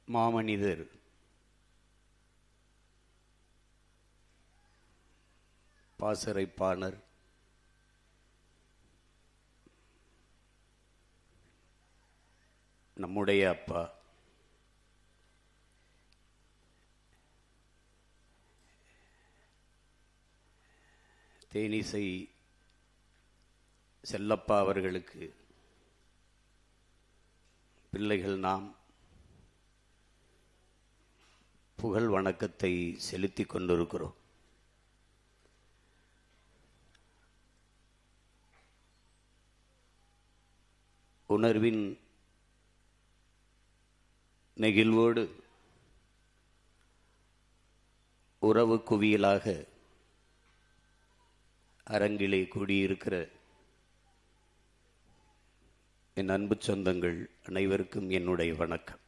மாமனிதர் பாசறைப்பாணர் நம்முடைய அப்பா தேனிசை செல்லப்பா அவர்களுக்கு பிள்ளைகள் நாம் புகழ் வணக்கத்தை செலுத்திக் கொண்டிருக்கிறோம். உணர்வின் நெகிழ்வோடு உறவு குவியலாக அரங்கிலே கூடியிருக்கிற என் அன்பு சொந்தங்கள் அனைவருக்கும் என்னுடைய வணக்கம்.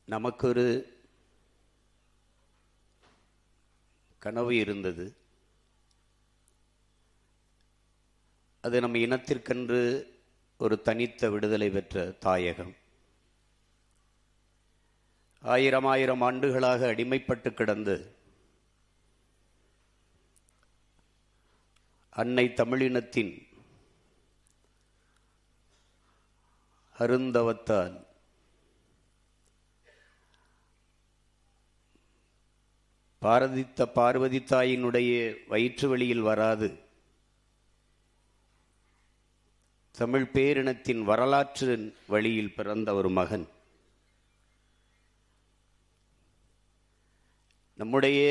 நமக்கு ஒரு கனவு இருந்தது. அது நம் இனத்திற்கென்று ஒரு தனித்த விடுதலை பெற்ற தாயகம். ஆயிரம் ஆண்டுகளாக அடிமைப்பட்டு கிடந்து அன்னை தமிழினத்தின் அருந்தவத்தால் பார்வதி தாயினுடைய வயிற்று வழியில் வராது தமிழ் பேரினத்தின் வரலாற்று வழியில் பிறந்த ஒரு மகன். நம்முடைய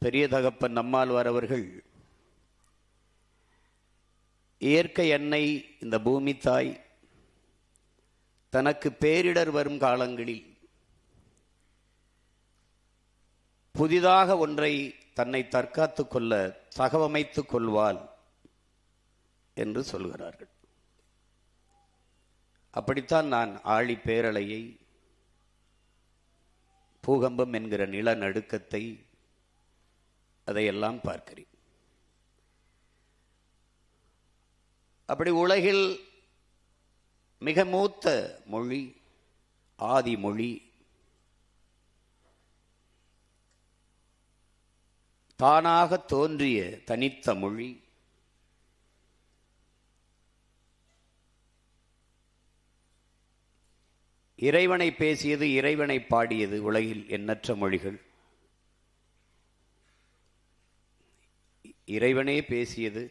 பெரிய தகப்பன் நம்மாழ்வார் அவர்கள் இயற்கை அன்னை இந்த பூமி தாய் தனக்கு பேரிடர் வரும் காலங்களில் புதிதாக ஒன்றை தன்னை தற்காத்துக் கொள்ள தகவமைத்துக் கொள்வாள் என்று சொல்கிறார்கள். அப்படித்தான் நான் ஆழி பேரலையை, பூகம்பம் என்கிற நிலநடுக்கத்தை, அதையெல்லாம் பார்க்கிறேன். அப்படி உலகில் மிக மூத்த மொழி, ஆதி மொழி, தானாக தோன்றிய தனித்த மொழி, இறைவனை பேசியது, இறைவனை பாடியது உலகில் எண்ணற்ற மொழிகள். இறைவனே பேசியது,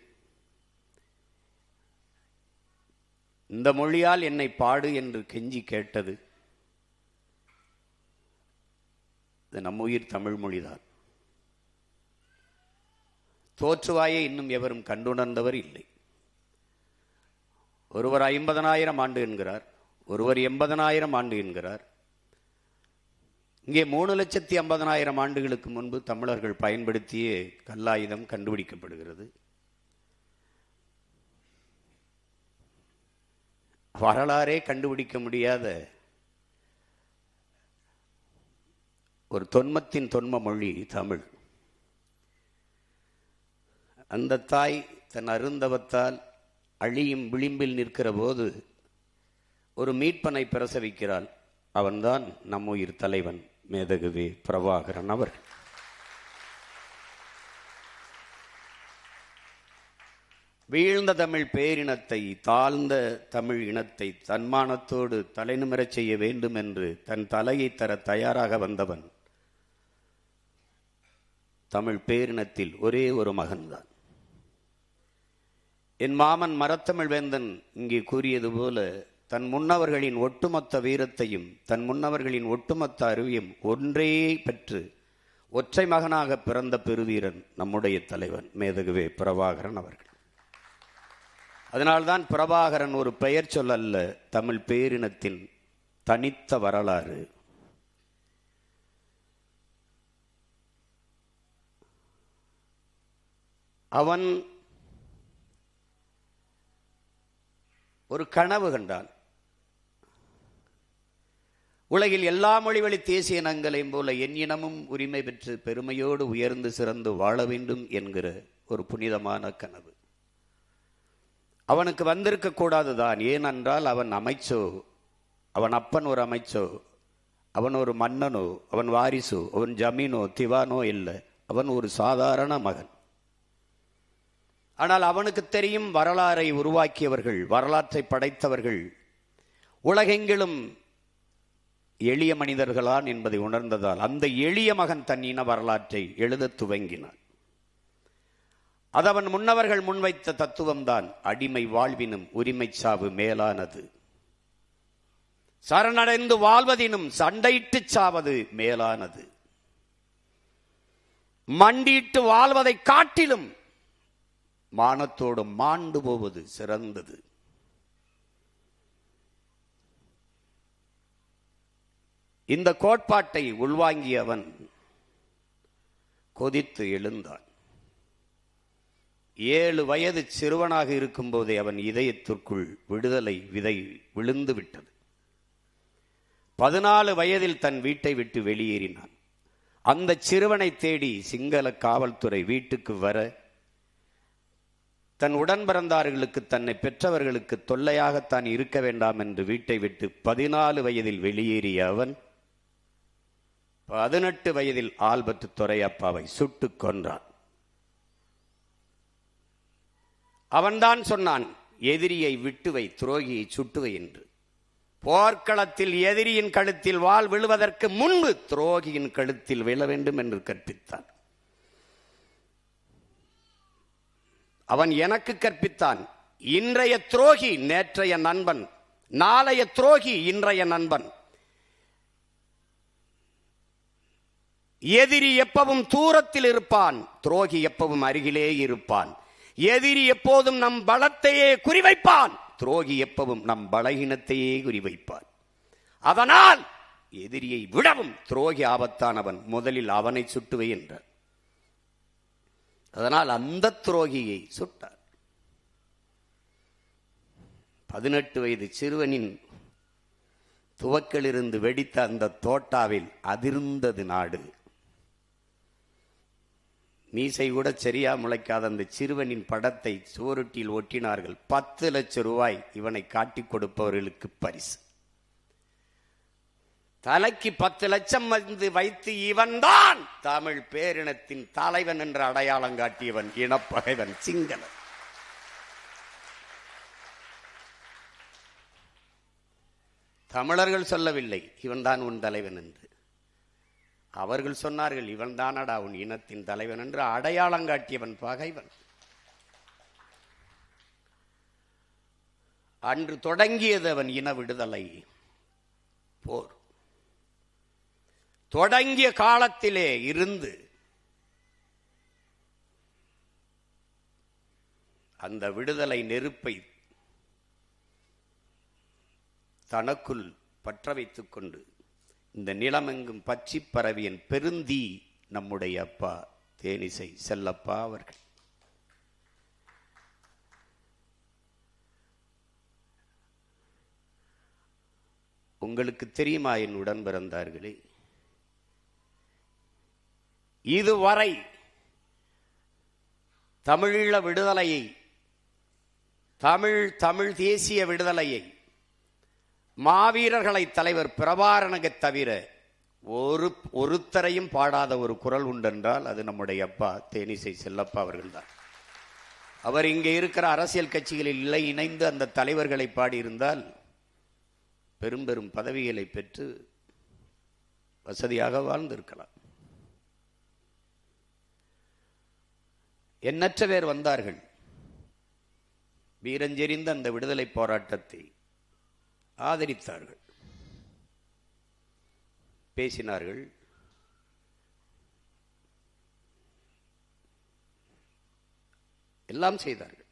இந்த மொழியால் என்னை பாடு என்று கெஞ்சி கேட்டது. இது நம்முயிர் தமிழ் மொழிதான். தோற்றுவாயை இன்னும் எவரும் கண்டுணர்ந்தவர் இல்லை. ஒருவர் 50,000 ஆண்டு என்கிறார், ஒருவர் 80,000 ஆண்டு என்கிறார். இங்கே 3,50,000 ஆண்டுகளுக்கு முன்பு தமிழர்கள் பயன்படுத்திய கல்லாயுதம் கண்டுபிடிக்கப்படுகிறது. வரலாறே கண்டுபிடிக்க முடியாத ஒரு தொன்மத்தின் தொன்ம மொழி தமிழ். அந்த தாய் தன் அருந்தவத்தால் அழியும் விளிம்பில் நிற்கிற போது ஒரு மீட்பனை பிரசவிக்கிறாள். அவன்தான் நம்முயிர் தலைவன் மேதகுவே பிரபாகரன் அவர்கள். வீழ்ந்த தமிழ் பேரினத்தை, தாழ்ந்த தமிழ் இனத்தை தன்மானத்தோடு தலைநிமிரச் செய்ய வேண்டும் என்று தன் தலையை தர தயாராக வந்தவன் தமிழ் பேரினத்தில் ஒரே ஒரு மகன்தான். என் மாமன் மரத்தமிழ் வேந்தன் இங்கே கூறியது போல தன் முன்னவர்களின் ஒட்டுமொத்த வீரத்தையும் தன் முன்னவர்களின் ஒட்டுமொத்த அறிவையும் ஒன்றே பெற்று ஒற்றை மகனாக பிறந்த பெருவீரன் நம்முடைய தலைவன் மேதகுவே பிரபாகரன் அவர்கள். அதனால்தான் பிரபாகரன் ஒரு பெயர் சொல் அல்ல, தமிழ் பேரினத்தின் தனித்த வரலாறு. அவன் ஒரு கனவு கண்டான். உலகில் எல்லா மொழிவழி தேசிய இனங்களையும் போல என் இனமும் உரிமை பெற்று பெருமையோடு உயர்ந்து சிறந்து வாழ வேண்டும் என்கிற ஒரு புனிதமான கனவு அவனுக்கு வந்திருக்க கூடாதுதான். ஏனென்றால் அவன் அமைச்சோ, அவன் அப்பன் ஒரு அமைச்சோ, அவன் ஒரு மன்னனோ, அவன் வாரிசோ, அவன் ஜமீனோ திவானோ இல்லை. அவன் ஒரு சாதாரண மகன். ஆனால் அவனுக்கு தெரியும், வரலாறை உருவாக்கியவர்கள், வரலாற்றை படைத்தவர்கள் உலகெங்கிலும் எளிய மனிதர்களான் என்பதை உணர்ந்ததால் அந்த எளிய மகன் தன் இன வரலாற்றை எழுத துவங்கினான். அது அவன் முன்னவர்கள் முன்வைத்த தத்துவம்தான். அடிமை வாழ்வினும் உரிமை சாவு மேலானது, சரணடைந்து வாழ்வதினும் சண்டையிட்டு சாவது மேலானது, மண்டியிட்டு வாழ்வதை காட்டிலும் மானத்தோடு மாண்டு போவது சிறந்தது. இந்த கோட்பாட்டை உள்வாங்கியவன் கொதித்து எழுந்தான். 7 வயது சிறுவனாக இருக்கும் போதே அவன் இதயத்திற்குள் விடுதலை விதை விழுந்து விட்டது. 14 வயதில் தன் வீட்டை விட்டு வெளியேறினான். அந்த சிறுவனை தேடி சிங்கள காவல்துறை வீட்டுக்கு வர, தன் உடன் பிறந்தார்களுக்கு, தன்னை பெற்றவர்களுக்கு தொல்லையாகத்தான் இருக்க வேண்டாம் என்று வீட்டை விட்டு 14 வயதில் வெளியேறிய அவன் 18 வயதில் ஆல்பர்ட் துரையப்பாவை சுட்டுக் கொன்றான். அவன்தான் சொன்னான், எதிரியை விட்டுவை, துரோகியை சுட்டுவை என்று. போர்க்களத்தில் எதிரியின் கழுத்தில் வாள் விழுவதற்கு முன்பு துரோகியின் கழுத்தில் விழ வேண்டும் என்று கற்பித்தான். அவன் எனக்கு கற்பித்தான். இன்றைய துரோகி நேற்றைய நண்பன், நாளைய துரோகி இன்றைய நண்பன். எதிரி எப்பவும் தூரத்தில் இருப்பான், துரோகி எப்பவும் அருகிலே இருப்பான். எதிரி எப்போதும் நம் பலத்தையே குறிவைப்பான், துரோகி எப்பவும் நம் பலகீனத்தையே குறிவைப்பான். அதனால் எதிரியை விடவும் துரோகி ஆபத்தானவன், முதலில் அவனை சுட்டுவை என்றார். அதனால் அந்த துரோகியை சுட்டார். 18 வயது சிறுவனின் துவக்கிலிருந்து வெடித்த அந்த தோட்டாவில் அதிர்ந்தது நாடு. மீசை கூட சரியா முளைக்காத அந்த சிறுவனின் படத்தை சுவரொட்டியில் ஒட்டினார்கள். 10 லட்சம் ரூபாய் இவனை காட்டிக் கொடுப்பவர்களுக்கு பரிசு. தலைக்கு 10 லட்சம் வந்து வைத்து, இவன்தான் தமிழ் பேரினத்தின் தலைவன் என்று அடையாளம் காட்டியவன் இனப்பகைவன் சிங்களன். தமிழர்கள் சொல்லவில்லை இவன்தான் உன் தலைவன் என்று. அவர்கள் சொன்னார்கள், இவன் தானடா உன் இனத்தின் தலைவன் என்று அடையாளம் காட்டியவன் பகைவன். அன்று தொடங்கியது அவன் இன விடுதலை போர். தொடங்கிய காலத்திலே இருந்து அந்த விடுதலை நெருப்பை தனக்குள் பற்ற வைத்துக் கொண்டு இந்த நிலமெங்கும் பற்றி பரவியன் பெருந்தீ நம்முடைய அப்பா தேனிசை செல்லப்பா அவர்கள். உங்களுக்கு தெரியுமா என் உடன் பிறந்தார்களே, இதுவரை தமிழீழ விடுதலையை, தமிழ் தேசிய விடுதலையை மாவீரர்களை தலைவர் பிரபாகரனுக்கு தவிர ஒருத்தரையும் பாடாத ஒரு குரல் உண்டென்றால் அது நம்முடைய அப்பா தேனிசை செல்லப்பா அவர்கள்தான். அவர் இங்கே இருக்கிற அரசியல் கட்சிகளில் இல்லை இணைந்து அந்த தலைவர்களை பாடியிருந்தால் பெரும் பெரும் பதவிகளை பெற்று வசதியாக வாழ்ந்திருக்கலாம். எண்ணற்ற பேர் வந்தார்கள், வீரஞ்செறிந்த அந்த விடுதலை போராட்டத்தை ஆதரித்தார்கள், பேசினார்கள். எல்லாம் செய்தார்கள்.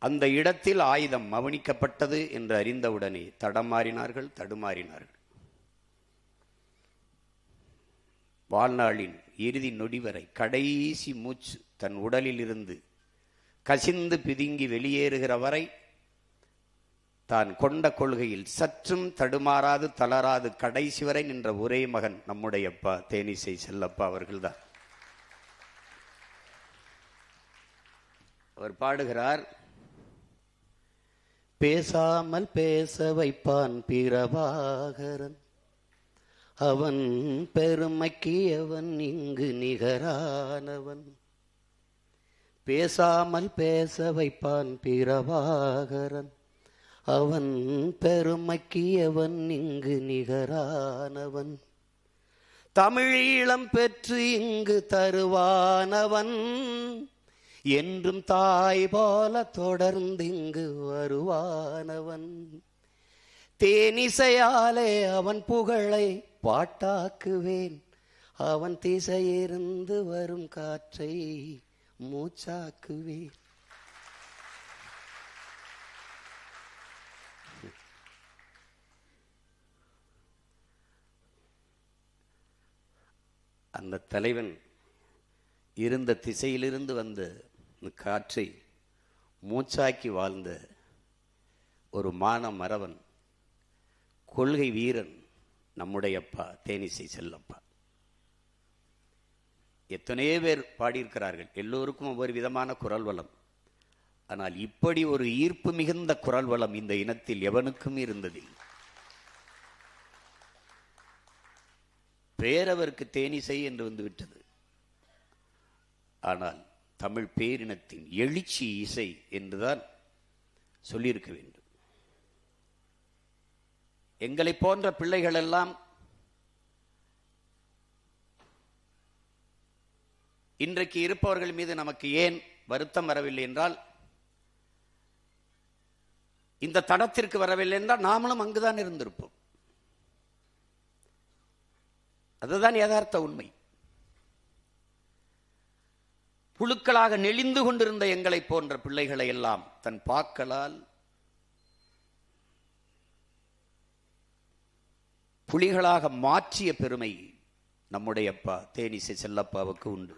அந்த இடத்தில் ஆயுதம் மவனிக்கப்பட்டது என்று அறிந்தவுடனே தடுமாறினார்கள். வாழ்நாளின் இறுதி நொடி வரை கடைசி மூச்சு தன் உடலில் இருந்து கசிந்து பிதுங்கி வெளியேறுகிற வரை தான் கொண்ட கொள்கையில் சற்றும் தடுமாறாது தளராது கடைசி வரை நின்ற ஒரே மகன் நம்முடைய அப்பா தேனிசை செல்லப்பா அவர்கள்தான். அவர் பாடுகிறார், பேசாமல் பேச வைப்பான் பிரபாகரன், அவன் பெருமைக்கு அவன் இங்கு நிகரானவன். பேசாமல் பேச வைப்பான் பிரபாகரன், அவன் பெருமைக்கு அவன் இங்கு நிகரானவன். தமிழீழம் பெற்று இங்கு தருவானவன், என்றும் தாய் போல தொடர்ந்து இங்கு வருவானவன். தேனிசையாலே அவன் புகழை பாட்டாக்குவேன், அவன் திசையிருந்து வரும் காற்றை மூச்சாக்குவேன். அந்த தலைவன் இருந்த திசையிலிருந்து வந்த காற்றை மூச்சாக்கி வாழ்ந்த ஒரு மான மறவன், கொள்கை வீரன் நம்முடைய அப்பா தேனிசை செல்லப்பா. எத்தனையோ பேர் பாடியிருக்கிறார்கள், எல்லோருக்கும் ஒவ்வொரு விதமான குரல் வளம். ஆனால் இப்படி ஒரு ஈர்ப்பு மிகுந்த குரல் வளம் இந்த இனத்தில் எவனுக்கும் இருந்ததில்லை. பேரவருக்கு தேனிசை என்று வந்துவிட்டது. ஆனால் தமிழ் பேரினத்தின் எழுச்சி இசை என்றுதான் சொல்லியிருக்க வேண்டும். எங்களை போன்ற பிள்ளைகள் எல்லாம் இன்றைக்கு இருப்பவர்கள் மீது நமக்கு ஏன் வருத்தம் வரவில்லை என்றால், இந்த தடத்திற்கு வரவில்லை என்றால் நாமளும் அங்குதான் இருந்திருப்போம். அதுதான் யதார்த்த உண்மை. புழுக்களாக நெளிந்து கொண்டிருந்த எங்களை போன்ற பிள்ளைகளை எல்லாம் தன் பாக்களால் புலிகளாக மாற்றிய பெருமை நம்முடைய அப்பா தேனிசை செல்லப்பாவுக்கு உண்டு.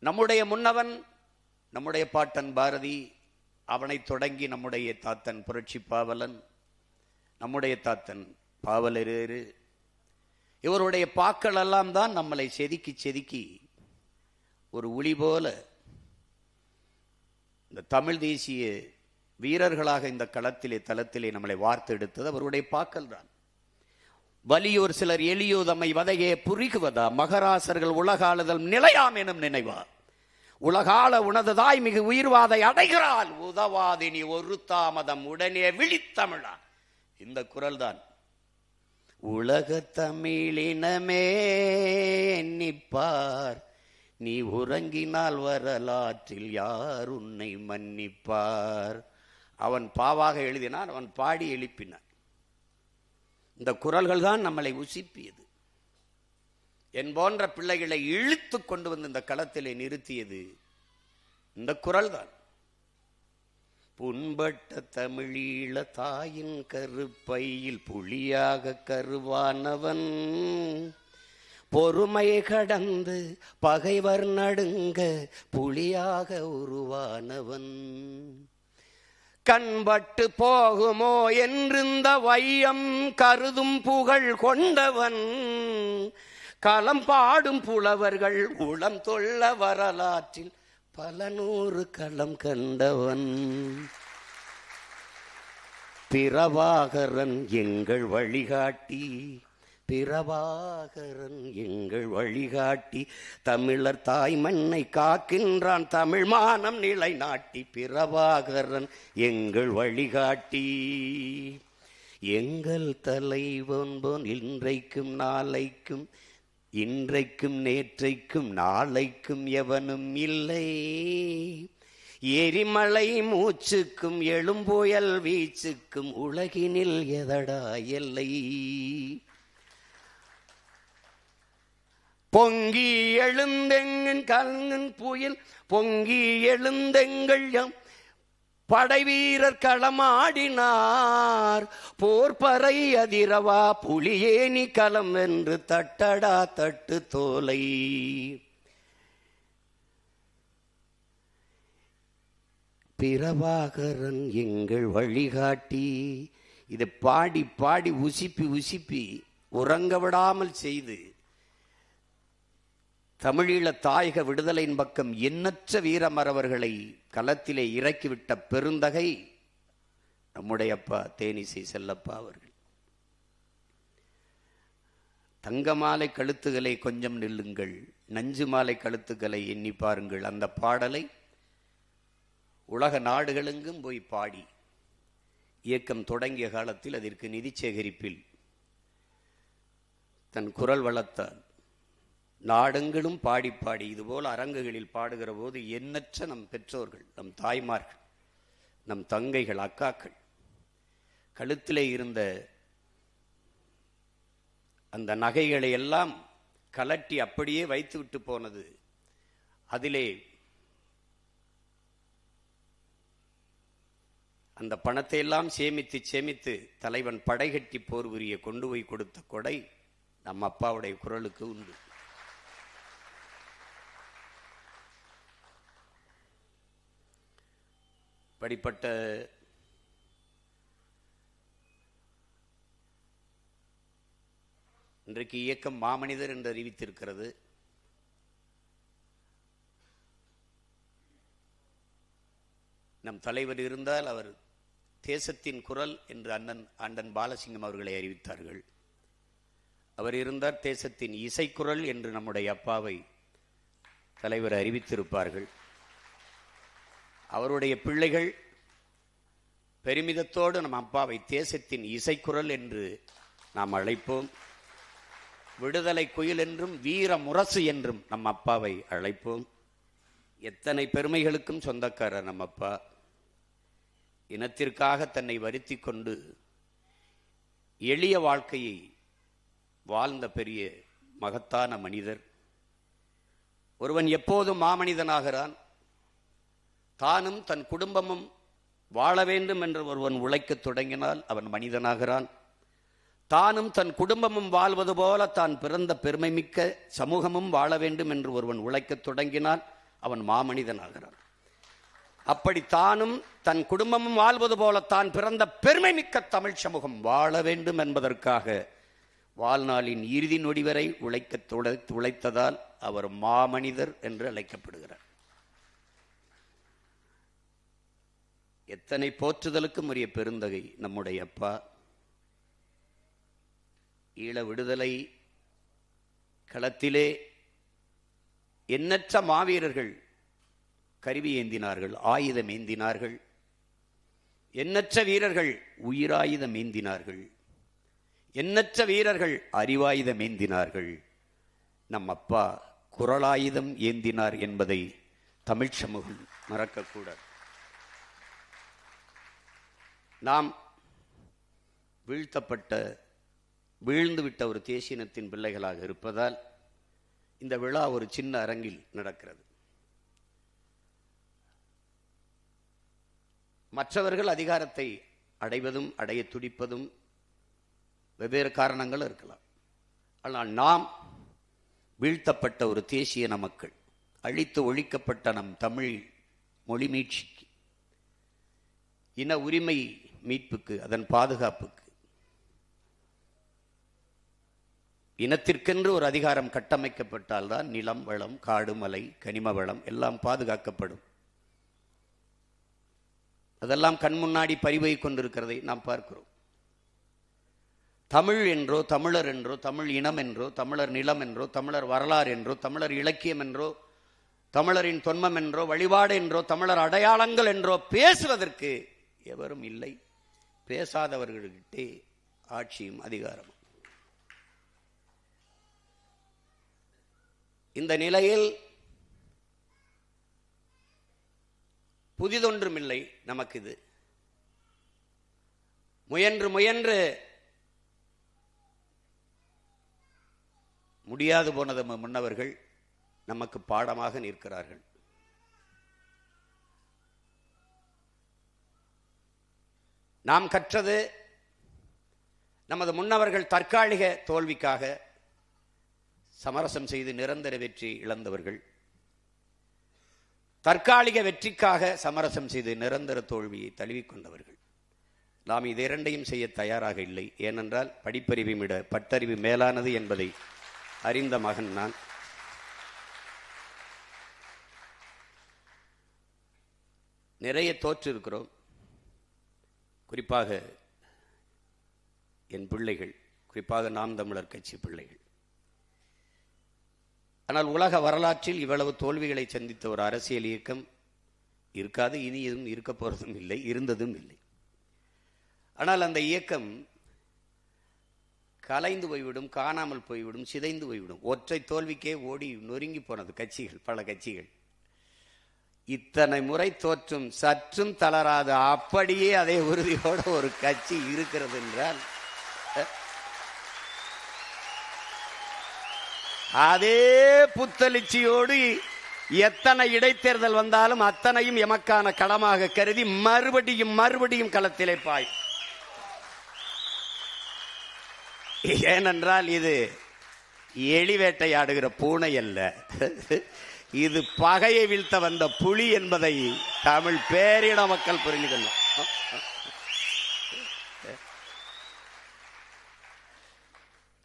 நம்முடைய முன்னவன் நம்முடைய பாட்டன் பாரதி, அவனை தொடங்கி நம்முடைய தாத்தன் புரட்சி பாவலன், நம்முடைய தாத்தன் பாவலரேறு, இவருடைய பாக்கள் எல்லாம் தான் நம்மளை செதுக்கி செதுக்கி ஒரு ஒளி போல இந்த தமிழ் தேசிய வீரர்களாக இந்த களத்திலே தளத்திலே நம்மளை வார்த்தெடுத்தது அவருடைய பாக்கள் தான். வலியோர் சிலர் எளியோதமை வதையே புரிகுவதா, மகராசர்கள் உலகாளுதல் நிலையாம் எனும் நினைவா, உலகால உனதுதாய் மிகு உயிர்வாதை அடைகிறாள் உதவாதினி ஒரு தாமதம் உடனே விழித்தமிழா. இந்த குரல் தான் உலக தமிழினமே எண்ணிப்பார், நீ உறங்கினால் வரலாற்றில் யார் உன்னை மன்னிப்பார். அவன் பாவாக எழுதினான், அவன் பாடி எழுப்பினான். இந்த குரல்கள் தான் நம்மளை உசிப்பியது. என் போன்ற பிள்ளைகளை இழுத்து கொண்டு வந்து இந்த களத்திலே நிறுத்தியது இந்த குரல் தான். புண்பட்ட தமிழீழ தாயின் கருப்பையில் புலியாக கருவானவன், பொறுமை கடந்து பகைவர் நடுங்க புலியாக உருவானவன். கண்பட்டு போகுமோ என்றிருந்த வையம் கருதும் புகழ் கொண்டவன், களம் பாடும் புலவர்கள் உளம் தொல்ல வரலாற்றில் பல நூறு களம் கண்டவன். பிரபாகரன் எங்கள் வழிகாட்டி, பிரபாகரன் எங்கள் வழிகாட்டி, தமிழர் தாய் மண்ணை காக்கின்றான் தமிழ் மானம் நிலைநாட்டி. பிரபாகரன் எங்கள் வழிகாட்டி, எங்கள் தலைவன் போன் இன்றைக்கும் நாளைக்கும், இன்றைக்கும் நேற்றைக்கும் நாளைக்கும் எவனும் இல்லை. எரிமலை மூச்சுக்கும் எழும்புயல் வீச்சுக்கும் உலகினில் எதடா எல்லை. பொங்கி எழுந்தெங்கின் கலங்கன் புயல் பொங்கி எழுந்தெங்கள் படைவீரர் களமாடினார், போர்பறை அதிரவா புலியேனி களம் என்று தட்டடா தட்டு தோலை. பிரபாகரன் எங்கள் வழிகாட்டி. இதை பாடி பாடி உசிப்பி உசிப்பி உறங்க விடாமல் செய்து தமிழீழ தாயக விடுதலையின் பக்கம் எண்ணற்ற வீரமறவர்களை களத்திலே இறக்கிவிட்ட பெருந்தகை நம்முடைய அப்பா தேனிசை செல்லப்பா அவர்கள். தங்க மாலை கழுத்துகளை கொஞ்சம் நில்லுங்கள், நஞ்சு மாலை கழுத்துக்களை எண்ணி பாருங்கள். அந்த பாடலை உலக நாடுகளெங்கும் போய் பாடி இயக்கம் தொடங்கிய காலத்தில் அதற்கு நிதி சேகரிப்பில் தன் குரல் வளர்த்தால் நாடெங்கிலும் பாடி பாடி இதுபோல் அரங்குகளில் பாடுகிற போது எண்ணற்ற நம் பெற்றோர்கள், நம் தாய்மார்கள், நம் தங்கைகள், அக்காக்கள் கழுத்திலே இருந்த அந்த நகைகளை எல்லாம் கலட்டி அப்படியே வைத்துவிட்டு போனது. அதிலே அந்த பணத்தை எல்லாம் சேமித்து சேமித்து தலைவன் படைகட்டி போர் புரிய கொண்டு போய் கொடுத்த கொடை நம் அப்பாவுடைய குரலுக்கு உண்டு. படிப்பட்ட இன்றைக்கு இயக்கம் மாமனிதர் என்று அறிவித்திருக்கிறது. நம் தலைவர் இருந்தால் அவர் தேசத்தின் குரல் என்று அண்ணன் பாலசிங்கம் அவர்களை அறிவித்தார்கள். அவர் இருந்தால் தேசத்தின் இசைக்குரல் என்று நம்முடைய அப்பாவை தலைவர் அறிவித்திருப்பார்கள். அவருடைய பிள்ளைகள் பெருமிதத்தோடு நம் அப்பாவை தேசத்தின் இசைக்குரல் என்று நாம் அழைப்போம். விடுதலை குயில் என்றும் வீர முரசு என்றும் நம் அப்பாவை அழைப்போம். எத்தனை பெருமைகளுக்கும் சொந்தக்காரர் நம் அப்பா. இனத்திற்காக தன்னை வருத்தி கொண்டு எளிய வாழ்க்கையை வாழ்ந்த பெரிய மகத்தான மனிதர். ஒருவன் எப்போதும் மாமனிதனாகிறான். தானும் தன் குடும்பமும் வாழ வேண்டும் என்று ஒருவன் உழைக்க தொடங்கினால் அவன் மனிதனாகிறான். தானும் தன் குடும்பமும் வாழ்வது போல தான் பிறந்த பெருமை மிக்க சமூகமும் வாழ வேண்டும் என்று ஒருவன் உழைக்க தொடங்கினால் அவன் மாமனிதனாகிறான். அப்படி தானும் தன் குடும்பமும் வாழ்வது போல தான் பிறந்த பெருமை மிக்க தமிழ் சமூகம் வாழ வேண்டும் என்பதற்காக வாழ்நாளின் இறுதி நொடி வரை உழைத்ததால் அவர் மாமனிதர் என்று அழைக்கப்படுகிறார். எத்தனை போற்றுதலுக்கும் உரிய பெருந்தகை நம்முடைய அப்பா. ஈழ விடுதலை களத்திலே எண்ணற்ற மாவீரர்கள் கருவி ஏந்தினார்கள், ஆயுதம் ஏந்தினார்கள். எண்ணற்ற வீரர்கள் உயிராயுதம் ஏந்தினார்கள். எண்ணற்ற வீரர்கள் அறிவாயுதம் ஏந்தினார்கள். நம் அப்பா குரலாயுதம் ஏந்தினார் என்பதை தமிழ் சமூகம் மறக்கக்கூடாது. நாம் வீழ்ந்துவிட்ட ஒரு தேசியனத்தின் பிள்ளைகளாக இருப்பதால் இந்த விழா ஒரு சின்ன அரங்கில் நடக்கிறது. மற்றவர்கள் அதிகாரத்தை அடைவதும் அடைய துடிப்பதும் வெவ்வேறு காரணங்கள் இருக்கலாம். ஆனால் நாம் வீழ்த்தப்பட்ட ஒரு தேசியன மக்கள், அழித்து ஒழிக்கப்பட்ட நம் தமிழ் மொழி மீட்சிக்கு, இன உரிமை மீட்புக்கு, அதன் பாதுகாப்புக்கு, இனத்திற்கென்று ஒரு அதிகாரம் கட்டமைக்கப்பட்டால்தான் நிலம் வளம், காடு மலை, கனிம வளம் எல்லாம் பாதுகாக்கப்படும். அதெல்லாம் கண் முன்னாடி பறிபோய் கொண்டிருக்கிறதை நாம் பார்க்கிறோம். தமிழ் என்றோ, தமிழர் என்றோ, தமிழ் இனம் என்றோ, தமிழர் நிலம் என்றோ, தமிழர் வரலாறு என்றோ, தமிழர் இலக்கியம் என்றோ, தமிழரின் தொன்மம் என்றோ, வழிபாடு என்றோ, தமிழர் அடையாளங்கள் என்றோ பேசுவதற்கு எவரும் இல்லை. பேசாதவர்களிட்டே ஆட்சியும் அதிகாரமும். இந்த நிலையில் புதிதொன்றுமில்லை நமக்கு. இது முயன்று முயன்று முடியாது போனது முன்னவர்கள் நமக்கு பாடமாக நிற்கிறார்கள். நாம் கற்றது நமது முன்னவர்கள் தற்காலிக தோல்விக்காக சமரசம் செய்து நிரந்தர வெற்றி இழந்தவர்கள். தற்காலிக வெற்றிக்காக சமரசம் செய்து நிரந்தர தோல்வியை தழுவிக்கொண்டவர்கள். நாம் இது இரண்டையும் செய்ய தயாராக இல்லை. ஏனென்றால் படிப்பறிவை விட பட்டறிவு மேலானது என்பதை அறிந்த மகன் நான். நிறைய தோற்று இருக்கிறோம். குறிப்பாக என் பிள்ளைகள், குறிப்பாக நாம் தமிழர் கட்சி பிள்ளைகள். ஆனால் உலக வரலாற்றில் இவ்வளவு தோல்விகளை சந்தித்த ஒரு அரசியல் இயக்கம் இருக்காது, இனியும் இருக்க போறதும் இல்லை, இருந்ததும் இல்லை. ஆனால் அந்த இயக்கம் கலைந்து போய்விடும், காணாமல் போய்விடும், சிதைந்து போய்விடும். ஒற்றை தோல்விக்கே ஓடி நொறுங்கி போனது கட்சிகள், பல கட்சிகள். இத்தனை முறை தோற்றும் சற்றும் தளராத அப்படியே அதே உறுதியோட ஒரு கட்சி இருக்கிறது என்றால் அதே புத்தளிச்சியோடு எத்தனை இடைத்தேர்தல் வந்தாலும் அத்தனையும் எமக்கான களமாக கருதி மறுபடியும் மறுபடியும் களத்திலே பாய். ஏனென்றால் இது எலி வேட்டையாடுகிற பூனை அல்ல, இது பகையை வீழ்த்த வந்த புலி என்பதை தமிழ் பேரிட மக்கள் புரிந்து கொள்ளும்.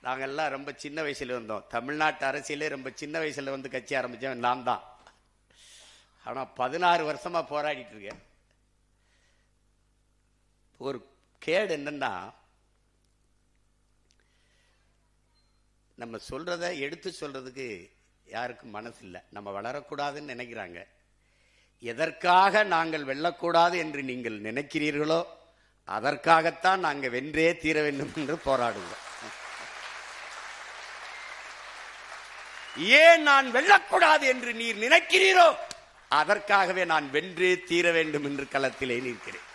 நாங்கெல்லாம் ரொம்ப சின்ன வயசுல வந்தோம். தமிழ்நாட்டு அரசியலே ரொம்ப சின்ன வயசுல வந்து கட்சி ஆரம்பிச்சோம் நான் தான். ஆனா 16 வருஷமா போராடிட்டு இருக்கேன். ஒரு கேடு என்னன்னா, நம்ம சொல்றத எடுத்து சொல்றதுக்கு யாருக்கும் மனசு இல்லை. நம்ம வளரக்கூடாதுன்னு நினைக்கிறாங்க. எதற்காக நாங்கள் வெல்லக்கூடாது என்று நீங்கள் நினைக்கிறீர்களோ அதற்காகத்தான் நாங்கள் வென்றே தீர வேண்டும் என்று போராடுவோம். ஏன் நான் வெல்லக்கூடாது என்று நீர் நினைக்கிறீரோ அதற்காகவே நான் வென்றே தீர வேண்டும் என்று களத்திலே நிற்கிறேன்.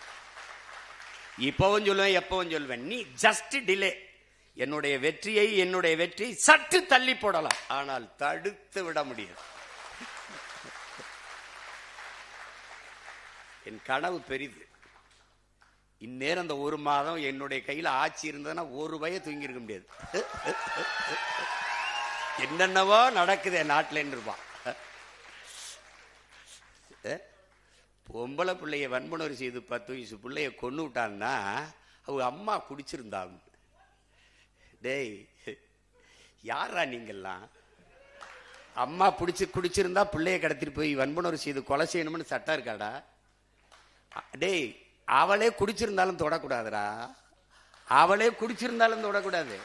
இப்பவும் சொல்லுவேன், எப்பவும் சொல்லுவேன், நீ ஜஸ்ட் டிலே. என்னுடைய வெற்றியை சற்று தள்ளி போடலாம், ஆனால் தடுத்து விட முடியாது. என் கனவு பெரிது. இந்நேரம் அந்த ஒரு மாதம் என்னுடைய கையில் ஆட்சி இருந்ததுன்னா ஒரு பய தூங்கி இருக்க முடியாது. என்னென்னவோ நடக்குது என் நாட்டில் இருப்பான். பொம்பளை பிள்ளைய வன்புணர்வு செய்து 10 வயசு பிள்ளைய கொண்டு விட்டான்னா அவங்க அம்மா குடிச்சிருந்தாங்க. டேய், யாரா நீங்கெல்லாம்? அம்மா குடிச்சிருந்தா பிள்ளைய கடத்திட்டு போய் வன்புணர்வு செய்து கொலை செய்யணும்னு சட்டம் இருக்காடா? டேய், அவளே குடிச்சிருந்தாலும் தொடக்கூடாதுடா, அவளே குடிச்சிருந்தாலும் தொடக்கூடாது.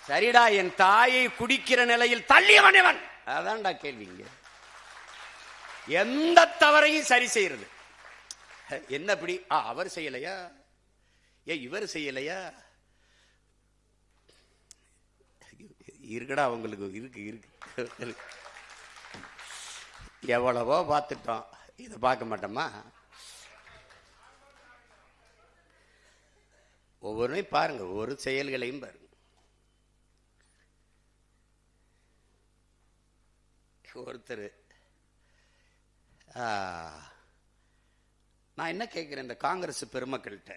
சரிடா, என் தாயை குடிக்கிற நிலையில் தள்ளியவன். அதான்டா கேள்விங்க. எந்த தவறையும் சரி செய்யறது என்ன? அப்படி அவர் செய்யலையா, இவர் செய்யலையா? இருக்குடா, அவங்களுக்கு இருக்கு. எவ்வளவோ பார்த்துட்டோம், இதை பார்க்க மாட்டோமா? ஒவ்வொன்றையும் பாருங்க, ஒவ்வொரு செயல்களையும் பாருங்க. ஒருத்தர், நான் என்ன கேட்கிறேன் இந்த காங்கிரஸ் பெருமக்கள்கிட்ட,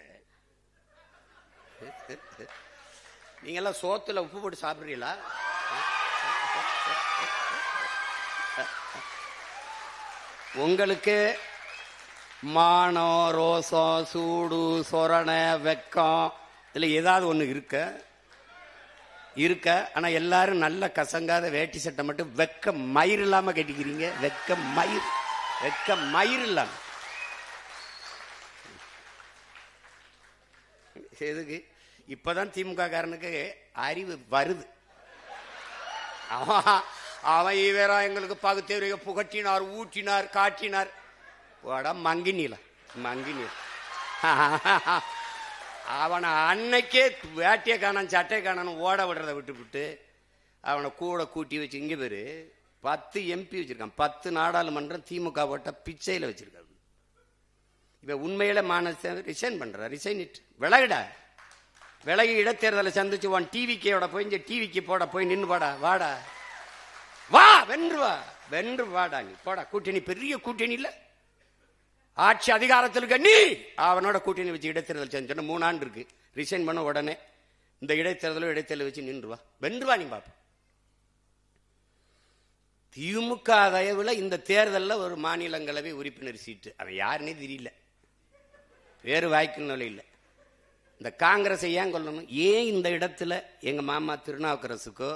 நீங்க எல்லாம் சோத்துல உப்பு போட்டு சாப்பிடுறீங்களா? உங்களுக்கு மானம், ரோசம், சூடு, சொரணை, வெக்கம் இதுல ஏதாவது ஒண்ணு இருக்க. ஆனா எல்லாரும் நல்ல கசங்காத வேட்டி சட்டை மட்டும் வெக்க மயிர் இல்லாம கட்டிக்கிறீங்க. வெக்க மயிர் இல்லாம எதுக்கு? இப்பதான் திமுக காரனுக்கு அறிவு வருது. அவன் இவரா எங்களுக்கு பகுத்தறிவை புகட்டினார், ஊற்றினார், காட்டினார். மங்கினில அவனை அன்னைக்கே வேட்டியை காணான் சட்டை காணான்னு ஓட விடுறத விட்டு அவனை கூட கூட்டி வச்சு, இங்க பேரு 10 MP வச்சிருக்கான், 10 நாடாளுமன்றம் திமுக போட்ட பிச்சையில வச்சிருக்காரு. இப்ப உண்மையில ரிசைன் பண்ற, ரிசைன் விலகி இடைத்தேர்தலை சந்திச்சு டிவிக்கோட போய் டிவிக்கு போட போய் நின்று வாடா வா வென்று வாடா, நீ போடா. கூட்டணி பெரிய கூட்டணி இல்ல, ஆட்சி அதிகாரத்தில் இருக்க நீ அவனோட கூட்டணி வச்சு இடைத்தேர்தல் செஞ்சோன்னா 3 ஆண்டு இருக்கு. ரிசைன் பண்ண உடனே இந்த இடைத்தேர்தல் வச்சு நின்று வா, வென்று வா. நீ பாப்ப திமுக தயவுல இந்த தேர்தலில் ஒரு மாநிலங்களவை உறுப்பினர் சீட்டு, அவன் யாருன்னே தெரியல, வேறு வாய்க்குன்னு இல்லை. இந்த காங்கிரஸை ஏன் கொல்லணும்? ஏன் இந்த இடத்துல எங்க மாமா திருநாவுக்கரசுக்கோ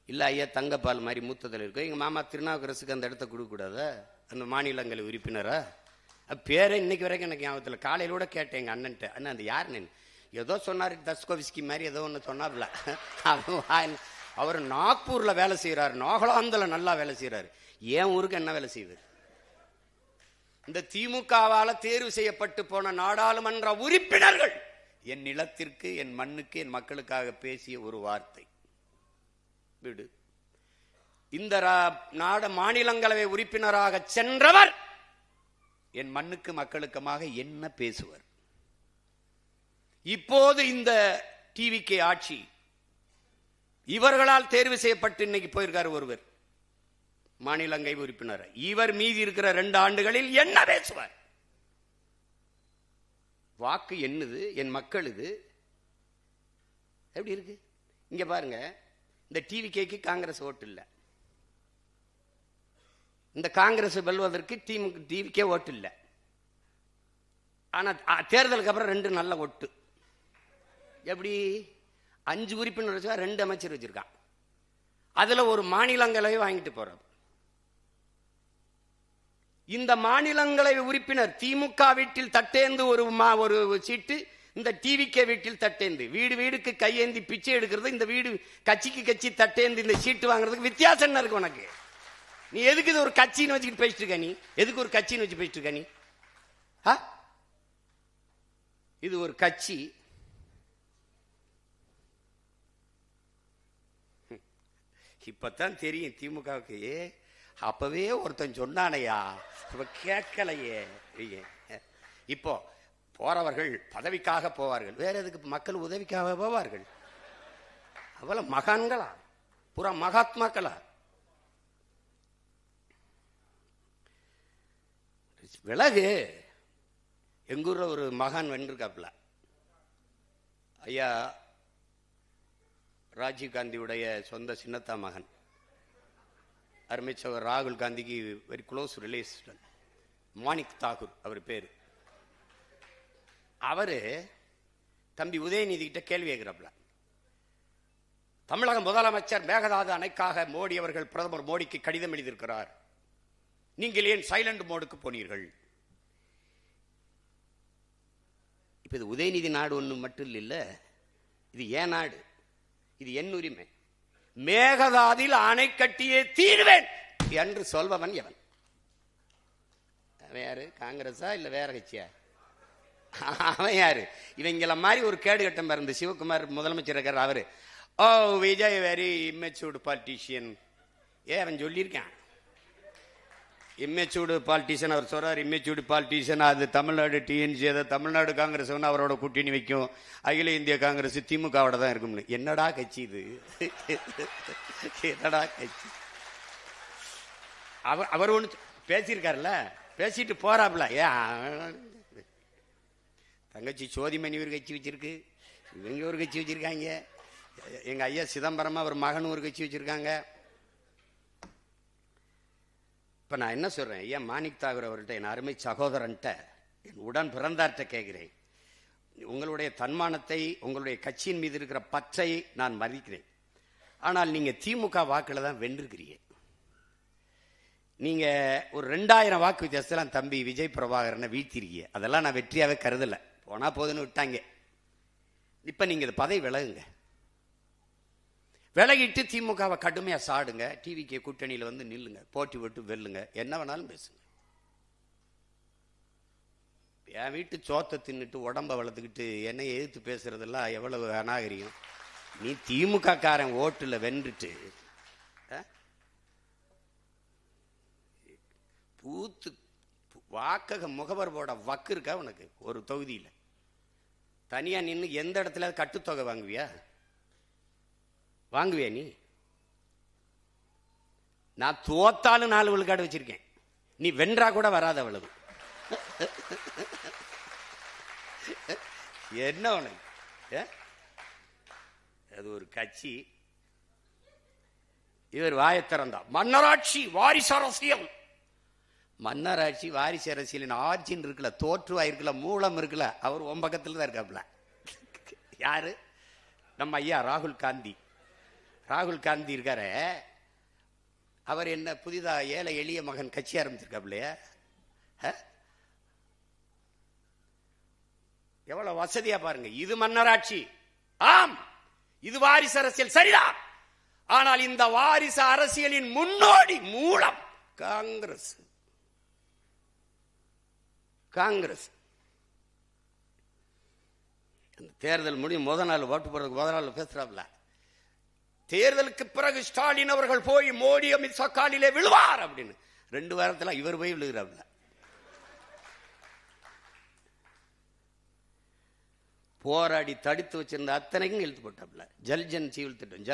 இல்ல ஐயா தங்கப்பால் மாதிரி மூத்த தலைவருக்கோ, எங்க மாமா திருநாவுக்கரசுக்கு அந்த இடத்த கொடுக்க கூடாதா? அந்த மாநிலங்களவை உறுப்பினரா? பேரை இன்னைக்கு வரைக்கும் எனக்கு ஞாபகத்தில். காலையில கூட கேட்டேன் எங்க அண்ணன்ட்ட, அண்ணன் அந்த யாருன்னு. ஏதோ சொன்னார், தஸ்கோவிஸ்கி மாதிரி ஏதோ ஒன்று சொன்னார்ல. அவர் நாக்பூர்ல வேலை செய்யறாரு, நாகாலாந்துல நல்லா வேலை செய்யறாரு. ஏன் ஊருக்கு என்ன வேலை செய்யுது? இந்த திமுகவால தேர்வு செய்யப்பட்டு போன நாடாளுமன்ற உறுப்பினர்கள் என் நிலத்திற்கு, என் மண்ணுக்கு, என் மக்களுக்காக பேசிய ஒரு வார்த்தை விடு. இந்த மாநிலங்களவை உறுப்பினராக சென்றவர் என் மண்ணுக்கு மக்களுக்குமாக என்ன பேசுவர்? இப்போது இந்த டிவிகே ஆட்சி இவர்களால் தேர்வு செய்யப்பட்டு இன்னைக்கு போயிருக்காரு ஒருவர் மாநிலங்களவை உறுப்பினர். இவர் மீதி இருக்கிற 2 ஆண்டுகளில் என்ன பேசுவார்? வாக்கு என்னது? என் மக்கள் இது எப்படி இருக்கு? இங்க பாருங்க, இந்த டிவிகேக்கு காங்கிரஸ் ஓட்டு இல்லை, இந்த காங்கிரஸ் வெல்வதற்கு டிவிகே ஓட்டு இல்லை. ஆனா தேர்தலுக்கு அப்புறம் 2 நல்ல ஓட்டு. எப்படி? 5 உறுப்பினர் வச்சா 2 அமைச்சர் வச்சிருக்கான். அதுல ஒரு மாநிலங்களவை வாங்கிட்டு போற. இந்த மாநிலங்களவை உறுப்பினர் திமுக வீட்டில் தட்டேந்து ஒரு சீட்டு, இந்த டிவிகே வீட்டில் தட்டேந்து, வீடு வீடுக்கு கையேந்தி பிச்சை எடுக்கிறது, இந்த வீடு கட்சிக்கு கட்சி தட்டேந்து இந்த சீட்டு வாங்குறதுக்கு வித்தியாசம் என்ன இருக்கு உனக்கு? நீ எதுக்கு இது ஒரு கட்சின்னு வச்சுக்கிட்டு பேசிட்டு இருக்க? நீ எதுக்கு ஒரு கட்சின்னு வச்சு பேசிட்டு இருக்க? நீ இது ஒரு கட்சி. இப்பதான் தெரியும் திமுகவுக்கு. அப்பவே ஒருத்தன் சொன்னானையா, கேட்கலையே. இப்போ போறவர்கள் பதவிக்காக போவார்கள், வேற எதுக்கு? மக்கள் உதவிக்காக போவார்கள். அவ்வளவு மகான்களா, புற மகாத்மாக்களா? விலகு. எங்கூர்ல ஒரு மகான் வென்றிருக்காப்ல, ஐயா ராஜீவ் காந்தியுடைய சொந்த சின்னத்தா மகன், அருமை சகோதரர் ராகுல் காந்திக்கு very close relation, Manik Tagore அவர் பேரு. அவரு தம்பி உதயநிதி கிட்ட கேள்வி கேட்கிறாப்ல, தமிழக முதலமைச்சர் மேகதாது அணைக்காக மோடி அவர்கள் பிரதமர் மோடிக்கு கடிதம் எழுதியிருக்கிறார், நீங்கள் ஏன் சைலண்ட் மோடுக்கு போனீர்கள்? இப்ப இது உதயநிதி நாடு ஒண்ணு மட்டும் இல்ல, இது ஏன் நாடு, இது என் உரிமை. மேகதாதில் அணை கட்டியே தீர்வேன் என்று சொல்பவன் எவன்? அவன் யாரு? காங்கிரஸா இல்ல வேற கட்சியா? அவன் யாரு? இவங்கள மாதிரி ஒரு கேடு கட்டம் பிறந்த சிவகுமார் முதலமைச்சர் இருக்கார், அவரு ஓ விஜய் வெரி இம்மெச்சூர்டு பாலிட்டிஷியன். அவன் சொல்லியிருக்கான் இம்மெச்சூர்டு பாலிட்டிஷியன். அவர் சொல்றார் இம்மெச்சூர்டு பாலிட்டிஷியன், அது தமிழ்நாடு டிஎன்சி, அதை தமிழ்நாடு காங்கிரஸ் அவரோட கூட்டணி வைக்கும், அகில இந்திய காங்கிரஸ் திமுகவோட தான் இருக்கும்னு. என்னடா கட்சி இது? என்னடா கட்சி? அவர் ஒண்ணு பேசியிருக்காருல்ல, பேசிட்டு போறாப்ல. தங்கச்சி சோதிமணி ஒரு கட்சி வச்சிருக்கு, இவங்க ஒரு கட்சி வச்சிருக்காங்க, எங்க ஐயா சிதம்பரமா அவர் மகன் ஒரு கட்சி வச்சிருக்காங்க. இப்ப நான் என்ன சொல்றேன், ஐயா மாணிக் தாகூர் அவர்கிட்ட, என் அருமை சகோதரன்ட்ட, என் உடன் பிறந்தார்ட்ட கேட்கிறேன், உங்களுடைய தன்மானத்தை, உங்களுடைய கட்சியின் மீது இருக்கிற பற்றை நான் மதிக்கிறேன். ஆனால் நீங்க திமுக வாக்குல தான் வென்றிருக்கிறீங்க. நீங்க ஒரு 2000 வாக்கு வித்தியாசத்துல தம்பி விஜய் பிரபாகரனை வீழ்த்திருக்கீங்க. அதெல்லாம் நான் வெற்றியாவே கருதல, போனா போதுன்னு விட்டாங்க. இப்ப நீங்க இந்த பதவி விலகுங்க, விலகிட்டு திமுகவை கடுமையா சாடுங்க, டிவிகே கூட்டணியில வந்து நில்லுங்க, போட்டி விட்டு வெல்லுங்க, என்ன வேணாலும் பேசுங்க. என் வீட்டு சோத்தை தின்னுட்டு உடம்ப வளர்த்துக்கிட்டு என்னை எதிர்த்து பேசுறதெல்லாம் எவ்வளவு அநாகரிகம். நீ திமுக காரன் ஓட்டுல வென்றுட்டு பூத்து வாக்கக முகவர் போட வக்கு இருக்கா உனக்கு? ஒரு தொகுதியில தனியா நின்று எந்த இடத்துல கட்டுத்தொகை வாங்குவியா? வாங்குவியா நீ? நான் தோத்தாலும் 4 விழுக்காடு வச்சிருக்கேன், நீ வென்றா கூட வராத அவ்வளவு. என்ன உனக்கு? அது ஒரு கட்சி. இவர் வாயை திறந்தா, மன்னராட்சி வாரிசு அரசியல். மன்னராட்சி வாரிசு அரசியலின் ஆட்சின்னு இருக்குல்ல, தோற்றுவா இருக்குல்ல, மூலம் இருக்குல்ல, அவர் உன் பக்கத்துல தான் இருக்காப்ல. யாரு? நம்ம ஐயா ராகுல் காந்தி. ராகுல் காந்தி இருக்காரு, அவர் என்ன புதிதா ஏழை எளிய மகன் கட்சி ஆரம்பிச்சிருக்காப்லையா? எவ்வளவு வசதியா பாருங்க. இது மன்னராட்சி, ஆம், இது வாரிசு அரசியல், சரிதான். ஆனால் இந்த வாரிசு அரசியலின் முன்னோடி மூலம் காங்கிரஸ். காங்கிரஸ் தேர்தல் முடியும் முத நாள் ஓட்டு போடுறதுக்கு முத நாள் பேசுறாப்ல, தேர்தலுக்கு பிறகு ஸ்டாலின் அவர்கள் போய் மோடி அமித்ஷா காலிலே விழுவார் அப்படின்னு. 2 வாரத்தில் இவர் போய் விழுகிறாப்ல. போராடி தடுத்து வச்சிருந்த அத்தனைக்கும் இழுத்து போட்டாப்ல. ஜல்ஜன் ஜீவன் திட்டம்,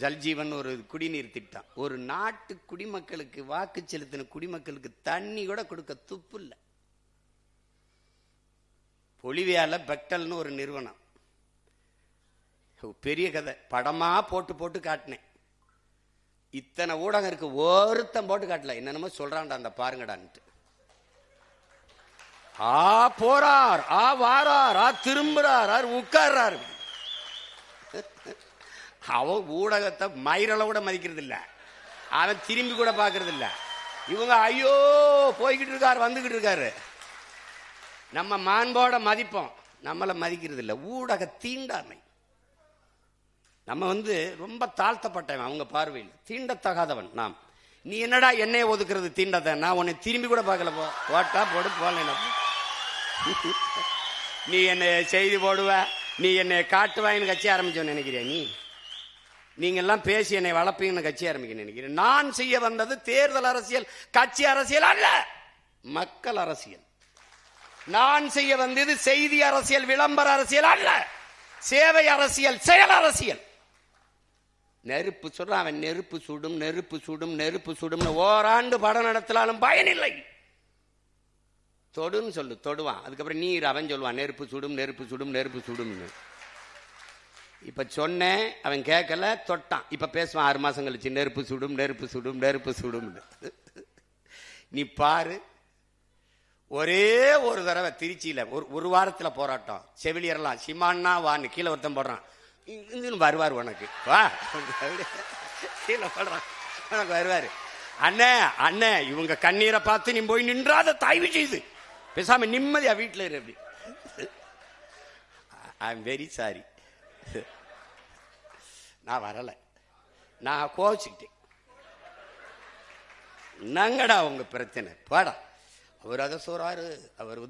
ஜல்ஜீவன் ஒரு குடிநீர் திட்டம். ஒரு நாட்டு குடிமக்களுக்கு, வாக்கு செலுத்தின குடிமக்களுக்கு தண்ணி கூட கொடுக்க துப்பு இல்லை. பொலிவியால பெக்டல்னு ஒரு நிறுவனம், பெரிய கதை, படமா போட்டு போட்டு காட்டினேன். இத்தனை ஊடகம் இருக்கு, ஒருத்தன் போட்டு காட்டல. என்னென்னமோ சொல்றான்டா அந்த பாருங்கடான்ட்டு. போறார், வாரார், திரும்புறார், உட்கார்றார். அவன் ஊடகத்தை மயிரளவு கூட மதிக்கிறது இல்ல, அவன் திரும்பி கூட பாக்குறது இல்ல. இவங்க ஐயோ போய்கிட்டு இருக்காரு, வந்துகிட்டு இருக்காரு. நம்ம மாண்போட மதிப்போம், நம்மளை மதிக்கிறது இல்ல. ஊடக தீண்டாமை. நம்ம ரொம்ப தாழ்த்தப்பட்டவன் அவங்க பார்வையில், தீண்டத்தகாதவன் நாம். நீ என்னடா என்னைய ஒதுக்குறது தீண்டத? நான் உன்னை திரும்பி கூட பார்க்கல. போட்டா போடு, போல நீ என்னை செய்தி போடுவ, நீ என்னை காட்டுவாயின்னு கட்சி ஆரம்பிச்சோன்னு நினைக்கிறியா? நீங்க எல்லாம் பேசி என்னை வளர்ப்பீங்கன்னு கட்சி ஆரம்பிக்க நினைக்கிறேன். நான் செய்ய வந்தது தேர்தல் அரசியல், கட்சி அரசியல் அல்ல, மக்கள் அரசியல். நான் செய்ய வந்தது செய்தி அரசியல், விளம்பர அரசியல் அல்ல, சேவை அரசியல், செயல் அரசியல். நெருப்பு சொல்றான் அவன், நெருப்பு சுடும், நெருப்பு சுடும், நெருப்பு சுடும். ஓராண்டு படம் நடத்தலாலும் பயனில்லை. தொடுன்னு சொல்லு, தொடுவான். அதுக்கப்புறம் நீர் அவன் சொல்லுவான், நெருப்பு சுடும், நெருப்பு சுடும், நெருப்பு சுடும்னு. இப்ப சொன்னேன், அவன் கேட்கல, தொட்டான். இப்ப பேசுவான் 6 மாசம் கழிச்சு, நெருப்பு சுடும், நெருப்பு சுடும், நெருப்பு சுடும். நீ பாரு, ஒரே ஒரு தடவை திருச்சியில ஒரு வாரத்துல போராட்டம், செவிலியர்லாம் சிமான்னா வான்னு கீழே ஒருத்தன் போடுறான், வருவார் உனக்கு வா, கீழே போடுறான், உனக்கு வருவாரு. அண்ணே அண்ணே, இவங்க கண்ணீரை பார்த்து நீ போய் நின்றாத தயவு செய்து பேசாம நிம்மதியா வீட்டுல இரு. அப்படி ஐ எம் வெரி சாரி, நான் வரல, நான் கோச்சிக்கிட்டேன். என்னங்கடா உங்க பிரச்சனை, பாடா. அவர் அதை சொல்றாரு, அவர்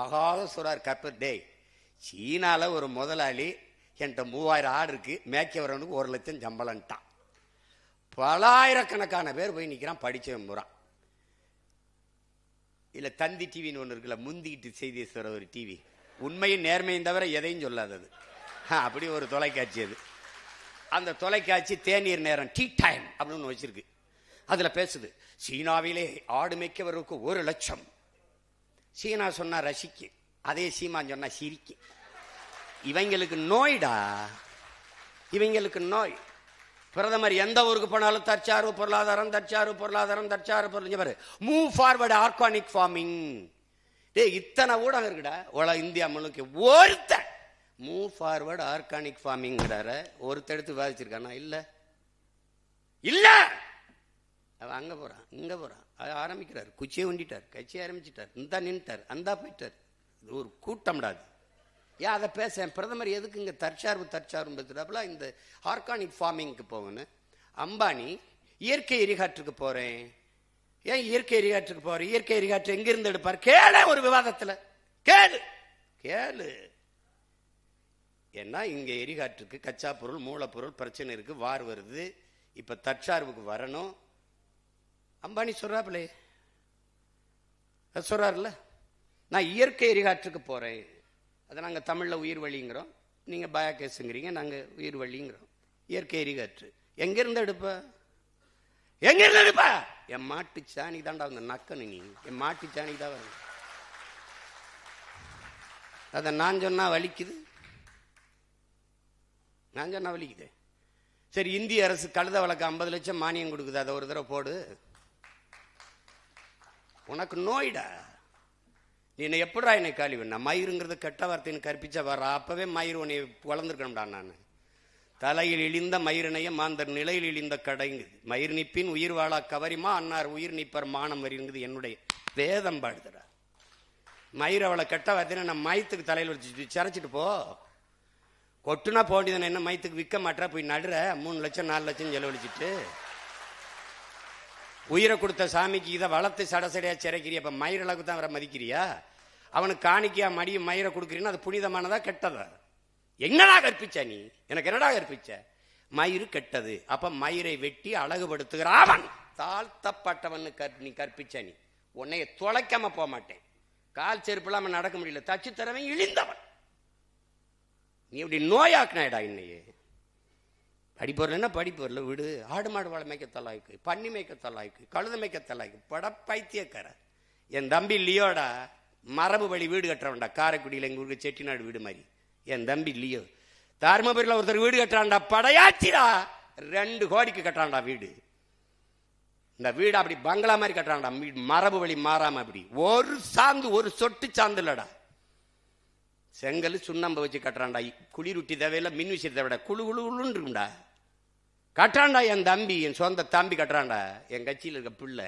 ஆகாத சொல்றாரு. கப்பர் டே, சீனால ஒரு முதலாளி என்கிட்ட 3000 ஆடு இருக்கு, மேய்க்க வரவனுக்கு 1 லட்சம் சம்பளம்ட்டான். பலாயிரக்கணக்கான பேர் போய் நிக்கிறான், படிச்சவன் பூரா. இல்ல தந்தி டிவின்னு ஒண்ணு இருக்குல்ல, முந்திக்கிட்டு செய்தி சொல்ற ஒரு டிவி, உண்மையும் நேர்மையும் தவிர எதையும் சொல்லாதது, அப்படி ஒரு தொலைக்காட்சி. அது அந்த தொலைக்காட்சி தேநீர் நேரம், டீ டைம் அப்படின்னு வச்சிருக்கு. அதுல பேசுது, சீனாவிலே ஆடு மேய்க்கவருக்கு 1 லட்சம். சீனா சொன்னா ரசிக்கு, அதே சீமான் சொன்னா சிரிக்கு. இவங்களுக்கு நோய்டா, இவங்களுக்கு நோய். பிரதமர் எந்த ஊருக்கு போனாலும் தற்சார்பு பொருளாதாரம், தற்சார்பு பொருளாதாரம், தற்சார்பு பொருளாதாரம். Move forward organic farming. டே, இத்தனை ஊடகம் இருக்குடா இந்தியா முழுக்க. ஒருத்த மூவ் ஃபார்வர்டு ஆர்கானிக் ஃபார்மிங் ஒருத்த எடுத்து விவாதிச்சிருக்கானா? இல்ல இல்ல. அவன் அங்க போறான், இங்க போறான், ஆரம்பிக்கிறார், குச்சியை உண்டிட்டார், கட்சி ஆரம்பிச்சிட்டார், இந்த நின்ட்டார், அந்த போயிட்டார். இது ஒரு கூட்டம்டாது. ஏன் அதை பேச? பிரதமர் எதுக்கு இங்க தற்சார்பு தற்சார்பு பேசுறாப்புல? இந்த ஆர்கானிக் ஃபார்மிங்க்கு போகணும். அம்பானி இயற்கை எரிகாற்றுக்கு போறேன். ஏன் இயற்கை எரிகாற்றுக்கு போறேன்? இயற்கை எரிகாற்று எங்க இருந்து எடுப்பார்? கேளு, ஒரு விவாதத்துல கேளு கேளு. ஏன்னா இங்க எரிகாற்றுக்கு கச்சா பொருள், மூலப்பொருள் பிரச்சனை இருக்கு, வார் வருது. இப்ப தற்சார்புக்கு வரணும். அம்பானி சொல்றாப்புலே, சொல்றாருல்ல, நான் இயற்கை எரிகாற்றுக்கு போறேன். அதை நாங்க தமிழ்ல உயிர் வழிங்கிறோம், நீங்க பயோகேஸ்ங்கிறீங்க, நாங்க உயிர் வழிங்கிறோம். இயற்கை எரிகாற்று எங்க இருந்து எடுப்ப? எங்க இருந்து எடுப்ப? என் மாட்டு சாணி தாண்டா வந்து நக்கனு. நீ என் மாட்டு சாணி தான் வரும். அத நான் சொன்னா வலிக்குது, நான் சொன்னா வலிக்குது. சரி, இந்திய அரசு கழுத வழக்கு 50 லட்சம் மானியம் கொடுக்குது, அதை ஒரு தடவை போடு. உனக்கு நோயிடா. நீ என்ன எப்படா என்னை காலி பண்ண? மயிருங்கிறது கெட்ட வார்த்தைன்னு கற்பிச்சா வர அப்பவே மயிர் உன்னை வளர்ந்துருக்கணும்டா. நான் தலையில் இழிந்த மயிரினைய மாந்தர் நிலையில் இழிந்த கடைங்குது. மயிர் நிப்பின் உயிர் வாழா கவரிமா அன்னார் உயிர் நிப்பர் மானம் வருங்குது என்னுடைய வேதம் பாடுதுடா. மயிர் அவளை கெட்ட வார்த்தைன்னு நான் மயத்துக்கு தலையில் வச்சு சிரைச்சிட்டு போ. கொட்டுனா போண்டிதானே, என்ன மயத்துக்கு விற்க மாட்டா? போய் நடுற 3 லட்சம் 4 லட்சம் செலவழிச்சிட்டு உயிரை கொடுத்த சாமிக்கு இதை வளர்த்து சடசடையா சிறைக்கிறியா? அப்ப மயிரளவுக்கு தான் அவரை மதிக்கிறியா? அவனுக்கு காணிக்கையா மடியும் மயிரை கொடுக்குறீன்னா அது புனிதமானதா கெட்டதா? என்னடா கற்பிச்ச நீ? எனக்கு என்னடா கற்பிச்ச? மயிறு கெட்டது. அப்ப மயிரை வெட்டி அழகுபடுத்துகிற அவன் தாழ்த்தப்பட்டவன் நீ கற்பிச்ச. நீ உன்னைய தொலைக்காம போக மாட்டேன். கால் செருப்பு இல்லாம நடக்க முடியல, தச்சு தரவன் இழிந்தவன். நீ இப்படி நோயாக்குனாடா இன்னையே. படிப்பொருள் என்ன படிப்பொருள் விடு. ஆடு மாடு வாழை மேய்க்க தலாய்க்கு, பன்னி மேய்க்க தலாய்க்கு, கழுத மேய்க்க தலாய்க்கு, பட பைத்தியக்கார. என் தம்பி லியோடா மரபு வழி வீடு கட்டுறவன்டா. காரைக்குடியில் எங்க ஊருக்கு செட்டிநாடு வீடு மாதிரி என் தம்பி லியோ. தருமபுரியில் ஒருத்தர் வீடு கட்டுறான்டா, படையாச்சிடா. 2 கோடிக்கு கட்டுறான்டா வீடு. இந்த வீடு அப்படி பங்களா மாதிரி கட்டுறான்டா, மரபு வழி மாறாம. அப்படி ஒரு சாந்து, ஒரு சொட்டு சாந்து இல்லடா. செங்கல் சுண்ணாம்பு வச்சு கட்டுறான்டா. குளிரூட்டி தேவையில்ல, மின் விசிறி தேவையில்ல, குழு குழுன்னு இருக்கும்டா. கட்டுறான்டா என் தம்பி, என் சொந்த தம்பி கட்டுறான்டா. என் கட்சியில் இருக்க பிள்ளை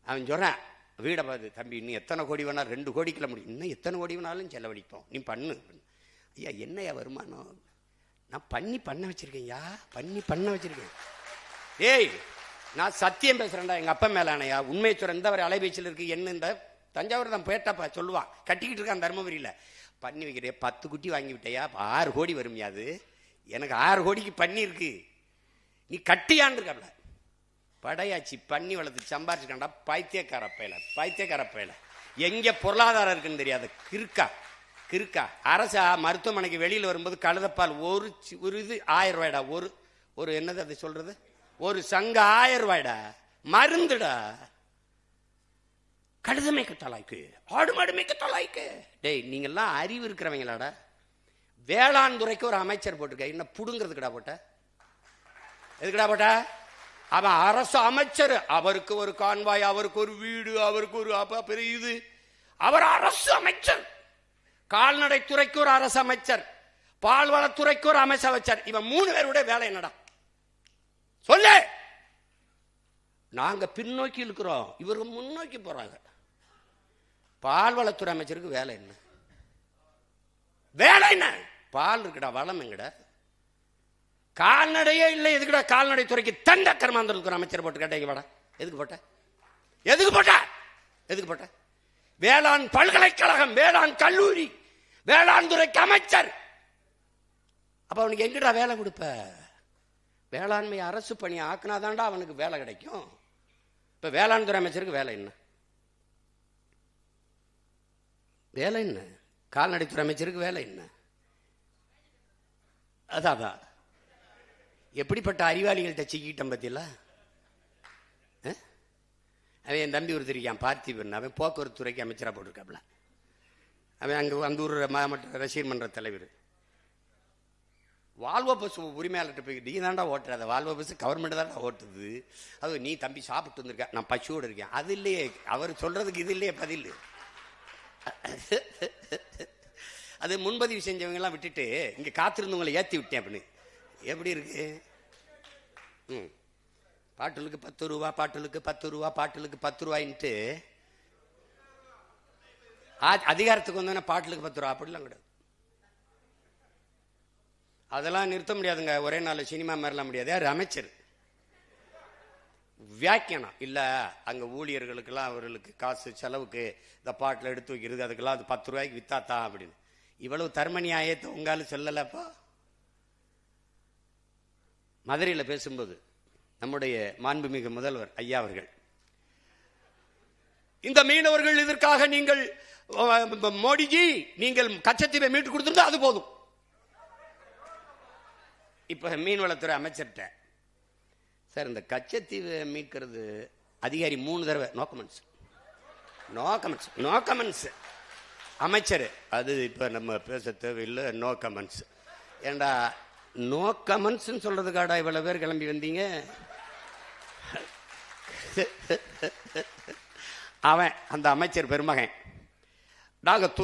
அவன் சொல்றான், வீடை பார்த்து, தம்பி இன்னும் எத்தனை கோடி வேணா 2 கோடிக்குள்ள முடியும், இன்னும் எத்தனை கோடி வேணாலும் செலவழிப்போம், நீ பண்ணு. ஐயா என்னையா வருமானம்? நான் பண்ண வச்சிருக்கேன்யா, பண்ண வச்சிருக்கேன். ஏய் நான் சத்தியம் பேசுறேன்டா எங்க அப்பா மேல ஆனையா, உண்மையை சொல்ற. இந்த வரை அலைபேச்சியில் இருக்கு என்ன, இந்த தஞ்சாவூர் தான் போயிட்டாப்பா சொல்லுவான், கட்டிக்கிட்டு இருக்கான் தருமபுரியில. பண்ணி வைக்கிறேன் 10 குட்டி வாங்கி விட்டையா, 6 கோடி வருமையாது. எனக்கு 6 கோடிக்கு பண்ணி இருக்கு, நீ கட்டியான் இருக்காப்ல. படையாச்சி பண்ணி வளர்த்து சம்பாரிச்சுக்காண்டா. பைத்தியக்கார பயல. எங்க பொருளாதாரம் இருக்குன்னு தெரியாது. கிறுக்கா. அரசா மருத்துவமனைக்கு வெளியில் வரும்போது கழுதப்பால் ஒரு இது 1000 ரூபாய்டா. ஒரு என்னது அது சொல்றது, ஒரு சங்க 1000 ரூபாய்டா. மருந்துடா. கழுத மேய்க்க தலாய்க்கு, ஆடு மாடு மேய்க்க தலாய்க்கு. டேய் நீங்கெல்லாம் அறிவு இருக்கிறவங்களாடா. வேளாண் துறைக்கு ஒரு அமைச்சர் போட்டிருக்க, என்ன புடுங்கிறதுக்குடா போட்ட? எதுக்குடா போட்ட? அவன் அரசு அமைச்சர், அவருக்கு ஒரு கான்வாய், அவருக்கு ஒரு வீடு, அவருக்கு ஒரு பெரிய இது. அவர் அரசு அமைச்சர். கால்நடை துறைக்கு ஒரு அரசு அமைச்சர், பால்வளத்துறைக்கு ஒரு அமைச்சர். இவன் 3 பேருடைய வேலை என்னடா சொல்லு? நாங்க பின்னோக்கி இருக்கிறோம், இவருக்கு முன்னோக்கி போறாங்க. பால்வளத்துறை அமைச்சருக்கு வேலை என்ன? பால் இருக்குடா, வளம் எங்கடா? கால்நடையே இல்லை, எதுக்குடா கால்நடை துறைக்கு தண்ட கர்மாந்தரத்துக்கு அமைச்சர் போட்டு கேட்டீங்க வாடா? எதுக்கு போட்ட? வேளாண் பல்கலைக்கழகம், வேளாண் கல்லூரி, வேளாண் துறைக்கு அமைச்சர். அப்ப அவனுக்கு எங்கடா வேலை கொடுப்ப? வேளாண்மை அரசு பணி ஆக்குனாதான்டா அவனுக்கு வேலை கிடைக்கும். இப்ப வேளாண் துறை அமைச்சருக்கு வேலை என்ன? கால்நடைத்துறை அமைச்சருக்கு வேலை என்ன? அதான் எப்படிப்பட்ட அறிவாளிகள்கிட்ட சிக்கிட்டோம் பத்தியில. அவன் என் தம்பி ஒருத்தர் இருக்கான் பார்த்திபன், அவன் போக்குவரத்து துறைக்கு அமைச்சரா போட்டிருக்காப்ல. அவன் அந்த ஊர் மாவட்ட ரசிகர் மன்ற தலைவர். வால்வோ பஸ் உரிமையாளர்கிட்ட போய், நீ தாண்டா ஓட்டுறாத, வால்வோ பஸ் கவர்மெண்ட் தாண்டா ஓட்டுது. அது நீ தம்பி சாப்பிட்டு வந்திருக்க, நான் பசுவோடு இருக்கேன். அது இல்லையே அவர் சொல்றதுக்கு, இது இல்லையே பதில். அது முன்பதிவு செஞ்சவங்க எல்லாம் விட்டுட்டு இங்க காத்திருந்தவங்களை ஏத்தி விட்டேன் அப்படின்னு. எப்படி இருக்கு? பாட்டலுக்கு 10 ரூபா, பாட்டலுக்கு 10 ரூபா, பாட்டலுக்கு 10 ரூபாய்ன்ட்டு அதிகாரத்துக்கு வந்தோன்னா பாட்டலுக்கு 10 ரூபா அப்படிலாம் கிடையாது. அதெல்லாம் நிறுத்த முடியாதுங்க. ஒரே நாள் சினிமா மாதிரிலாம் முடியாது. யார் அமைச்சர் வியாக்கியானம் இல்ல, அங்க ஊழியர்களுக்கெல்லாம் அவர்களுக்கு காசு செலவுக்கு இந்த பாட்டில் எடுத்து வைக்கிறது, அதுக்கெல்லாம் அது 10 ரூபாய்க்கு வித்தாத்தான் அப்படின்னு. இவ்வளவு தர்மணி ஆயத்தை உங்காலும் சொல்லலப்பா. மதுரையில் பேசும்போது நம்முடைய மாண்புமிகு முதல்வர் ஐயா அவர்கள், இந்த மீனவர்கள் இதற்காக நீங்கள் மோடிஜி நீங்கள் கச்சத்தீவை மீட்டு கொடுத்துருந்தா அது போதும். இப்ப மீன்வளத்துறை அமைச்சர்கிட்ட, சார் இந்த கச்சத்தீவை மீட்கிறது அதிகாரி 3 தடவை நோ கமெண்ட்ஸ் அமைச்சர், அது இப்ப நம்ம பேச தேவையில்லை, நோ கமெண்ட்ஸ். ஏண்டா நோ கமெண்ட்ஸ் சொல்றதுக்காடா இவ்வளவு பேர் கிளம்பி வந்தீங்க? அவன் அந்த அமைச்சர் பெருமகன். நாங்கள்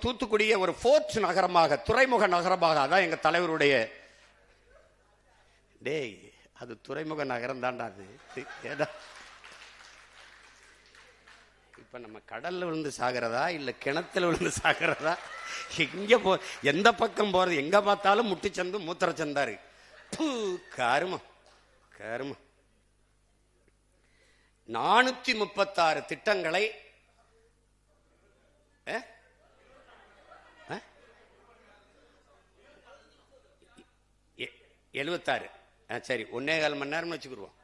தூத்துக்குடிய ஒரு போர்ட் நகரமாக, துறைமுக நகரமாக, அதான் எங்க தலைவருடைய. டேய், அது துறைமுக நகரம் தான்டா அது. இப்ப நம்ம கடல்ல விழுந்து சாகிறதா இல்ல கிணத்துல விழுந்து சாகிறதா? எங்க எந்த பக்கம் போறது? எங்க பார்த்தாலும் முட்டுச்சந்து மூத்திரச்சந்தாரு. கருமா கருமா. 436 திட்டங்களை 76, சரி 1.25 மணி நேரம் வச்சுக்கிடுவோம்.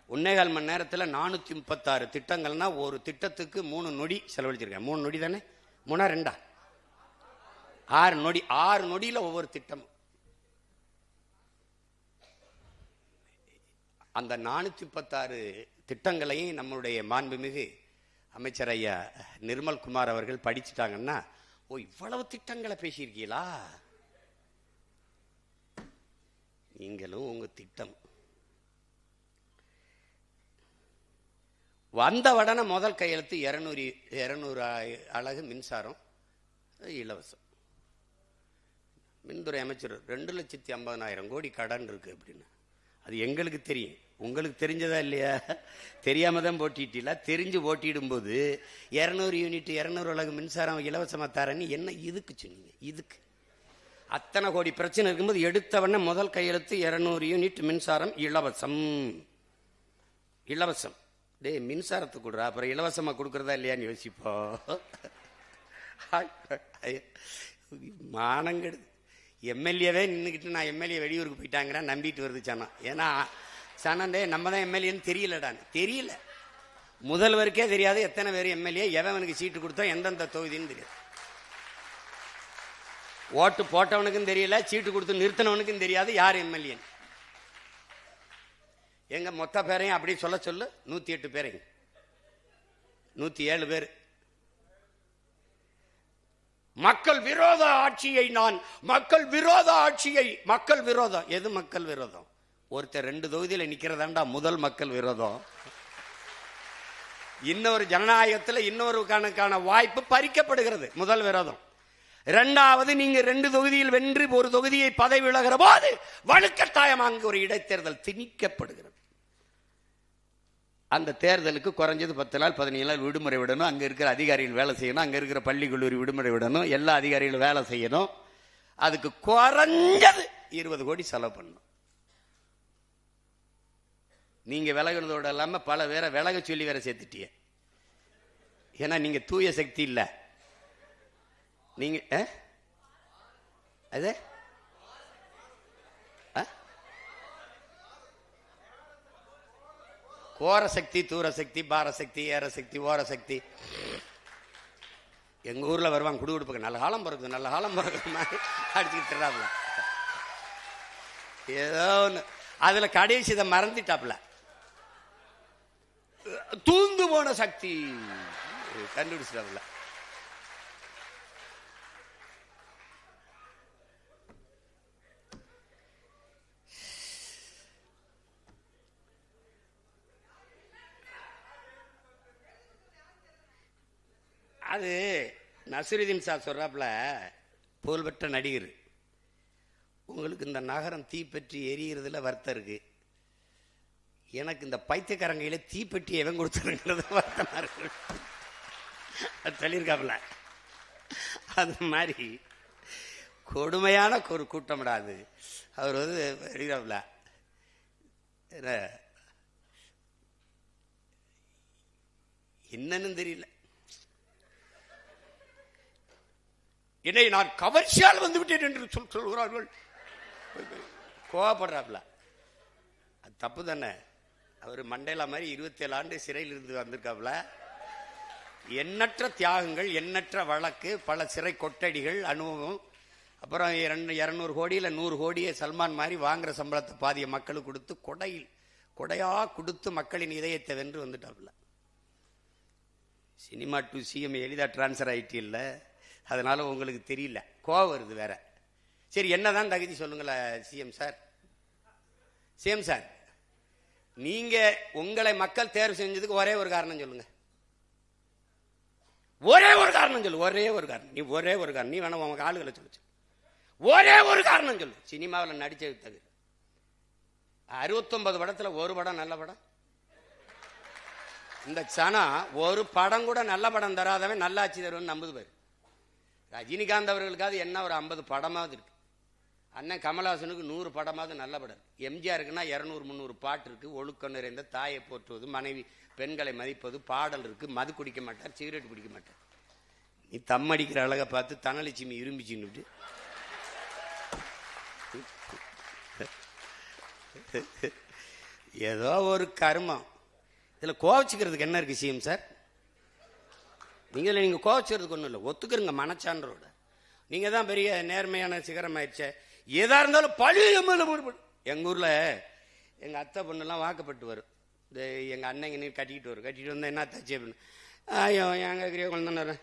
1.25 மணி நேரத்தில் 436 திட்டங்கள்னா ஒரு திட்டத்துக்கு 3 நொடி செலவழிச்சிருக்கேன். 3 நொடி தானே? 3 2 6 நொடி. 6 நொடியில ஒவ்வொரு திட்டமும். அந்த 436 திட்டங்களையும் நம்முடைய மாண்புமிகு அமைச்சர் ஐயா நிர்மல்குமார் அவர்கள் படிச்சுட்டாங்கன்னா, ஓ இவ்வளவு திட்டங்களை பேசியிருக்கீங்களா நீங்களும் உங்க திட்டம். வந்த உடனே முதல் கையெழுத்து 200 அலகு மின்சாரம் இலவசம். மின்துறை அமைச்சர் 2,50,000 கோடி கடன் இருக்கு அப்படின்னு. அது எங்களுக்கு தெரியும், உங்களுக்கு தெரிஞ்சதா இல்லையா? தெரியாம தான் போட்டிட்டீங்களா? தெரிஞ்சு போட்டிடும் போது 200 யூனிட் 200 அலகு மின்சாரம் இலவசமா தரேன்னு என்ன இதுக்கு சொன்னீங்க? இதுக்கு அத்தனை கோடி பிரச்சனை இருக்கும்போது எடுத்தவன முதல் கையெழுத்து 200 யூனிட் மின்சாரம் இலவசம். இலவசம். டே மின்சாரத்தை கொடுறா, அப்புறம் இலவசமா கொடுக்கறதா இல்லையான்னு யோசிப்போ. மானங்கெடுது. எம்எல்ஏவே நின்றுக்கிட்டு நான் எம்எல்ஏ வெளியூருக்கு போயிட்டாங்கிறேன் நம்பிட்டு வருது சனம். ஏன்னா சனண்டே நம்ம தான் எம்எல்ஏன்னு தெரியலடான்னு. தெரியல, முதல்வருக்கே தெரியாது எத்தனை பேர் எம்எல்ஏ, எவனுக்கு சீட்டு கொடுத்தோம், எந்தெந்த தொகுதின்னு தெரியாது. ஓட்டு போட்டவனுக்கும் தெரியல, சீட்டு கொடுத்து நிறுத்தினவனுக்கும் தெரியாது யார் எம்எல்ஏ. எங்க மொத்த பேரையும் அப்படி சொல்ல சொல்லு. 108 பேரையும் 107 பேர். மக்கள் விரோத ஆட்சியை நான் மக்கள் விரோத ஆட்சியை மக்கள் விரோதம். எது மக்கள் விரோதம்? ஒருத்தர் 2 தொகுதியில் நிக்கிறதாண்டா முதல் மக்கள் விரோதம். இன்னொரு ஜனநாயகத்தில் இன்னொரு கணக்கான வாய்ப்பு பறிக்கப்படுகிறது. முதல் விரோதம். இரண்டாவது, நீங்க 2 தொகுதியில் வென்று ஒரு தொகுதியை பதவி விலகிற போது வலுக்கட்டாயம் அங்கு ஒரு இடைத்தேர்தல் திணிக்கப்படுகிறது. அந்த தேர்தலுக்கு குறைஞ்சது 10 நாள் 15 நாள் விடுமுறை விடணும். அங்க இருக்கிற அதிகாரிகள் வேலை செய்யணும், அங்க இருக்கிற பள்ளி கல்லூரி விடுமுறை விடணும், எல்லா அதிகாரிகளும் வேலை செய்யணும். அதுக்கு குறைஞ்சது 20 கோடி செலவு பண்ணணும். நீங்க விலகுனதோட இல்லாம பல பேரை விலக சொல்லி வேற சேர்த்துட்டிய. ஏன்னா நீங்க தூய சக்தி இல்ல. நீங்க அது கோர சக்தி, தூர சக்தி, பார சக்தி, ஏற சக்தி, ஓர சக்தி. எங்க ஊர்ல வருவாங்க குடுகுடுப்புக்கு, நல்ல காலம் பிறகு நல்ல காலம் பிறகு அடிச்சுக்கிட்டு ஏதோ ஒன்று. அதுல கடைசி இதை மறந்துட்டாப்ல. தூந்து போன சக்தி கண்டுபிடிச்சிட்டாப்ல. அது நசீருதீன் சார் சொல்றாப்புல, புகழ்பெற்ற நடிகர், உங்களுக்கு இந்த நகரம் தீப்பற்றி எரிகிறதுல வருத்தம் இருக்கு, எனக்கு இந்த பைத்தியக்காரங்கையில தீப்பெட்டி எவன் கொடுத்ததுங்கிறது வருத்தமா இருக்கு சொல்லியிருக்காப்புல. அது மாதிரி கொடுமையான ஒரு கூட்டமிடாது அவர் எழுதிறாப்புல. என்னன்னு தெரியல, என்னை நான் கவர்ச்சியால் வந்து விட்டேன் என்று சொல்கிறார்கள். கோவப்படுறாப்ல. அது தப்பு தானே. அவர் மண்டேலா மாதிரி 27 ஆண்டு சிறையில் இருந்து வந்திருக்காப்ல. எண்ணற்ற தியாகங்கள், எண்ணற்ற வழக்கு, பல சிறை கொட்டடிகள், அனுபவம். அப்புறம் 200 கோடியில் 100 கோடியை சல்மான் மாதிரி வாங்குற சம்பளத்தை பாதிய மக்களுக்கு கொடுத்து கொடையா கொடுத்து மக்களின் இதயத்தை வென்று வந்துட்டாப்ல. சினிமா டு சிஎம் எளிதா டிரான்ஸ்பர் ஆயிட்டு இல்லை, அதனால உங்களுக்கு தெரியல, கோவம் வருது வேற. சரி, என்னதான் தகுதி சொல்லுங்களேன் சிஎம் சார்? சேம் சார், நீங்க உங்களை மக்கள் தேர்வு செஞ்சதுக்கு ஒரே ஒரு காரணம் சொல்லுங்க. ஒரே ஒரு காரணம் சொல்லு. ஒரே ஒரு காரணம். நீ ஒரே ஒரு காரணம். நீ வேணா உங்க ஆளுகளை சொல்லு. ஒரே ஒரு காரணம் சொல்லு. சினிமாவில் நடிச்சது தவிர 69 படத்துல ஒரு படம் நல்ல படம். இந்த சனா ஒரு படம் கூட நல்ல படம் தராதவன் நல்லாட்சி தருவன் நம்புது பேர். ரஜினிகாந்த் அவர்களுக்காவது என்ன ஒரு 50 படமாவது இருக்கு. அண்ணன் கமல்ஹாசனுக்கு 100 படமாவது நல்ல படம் இருக்கு. எம்ஜிஆருக்குன்னா 200-300 பாட்டு இருக்கு. ஒழுக்கம் நிறைந்த தாயை போற்றுவது, மனைவி பெண்களை மதிப்பது, பாடல் இருக்கு. மது குடிக்க மாட்டார், சிகரெட் குடிக்க மாட்டார். நீ தம் அடிக்கிற அழகை பார்த்து தனலட்சுமி இரும்பிச்சுன்னு ஏதோ ஒரு கர்மம். இதுல கோவச்சுக்கிறதுக்கு என்ன இருக்கு சிஎம் சார்? நீங்க கோவச்சுக்கிறதுக்கு ஒண்ணும் இல்லை, ஒத்துக்கிறங்க மனச்சான்றோட. நீங்க தான் பெரிய நேர்மையான சிகரம் ஆயிடுச்சே. எதா இருந்தாலும் பழைய எங்க ஊர்ல எங்க அத்தை பொண்ணுலாம் வாக்கப்பட்டு வரும். இந்த எங்க அண்ணங்க நீர் கட்டிக்கிட்டு வரும். கட்டிட்டு வந்தா என்ன தாச்சு அப்படின்னு, ஐயோ எங்க கிரிய குழந்தை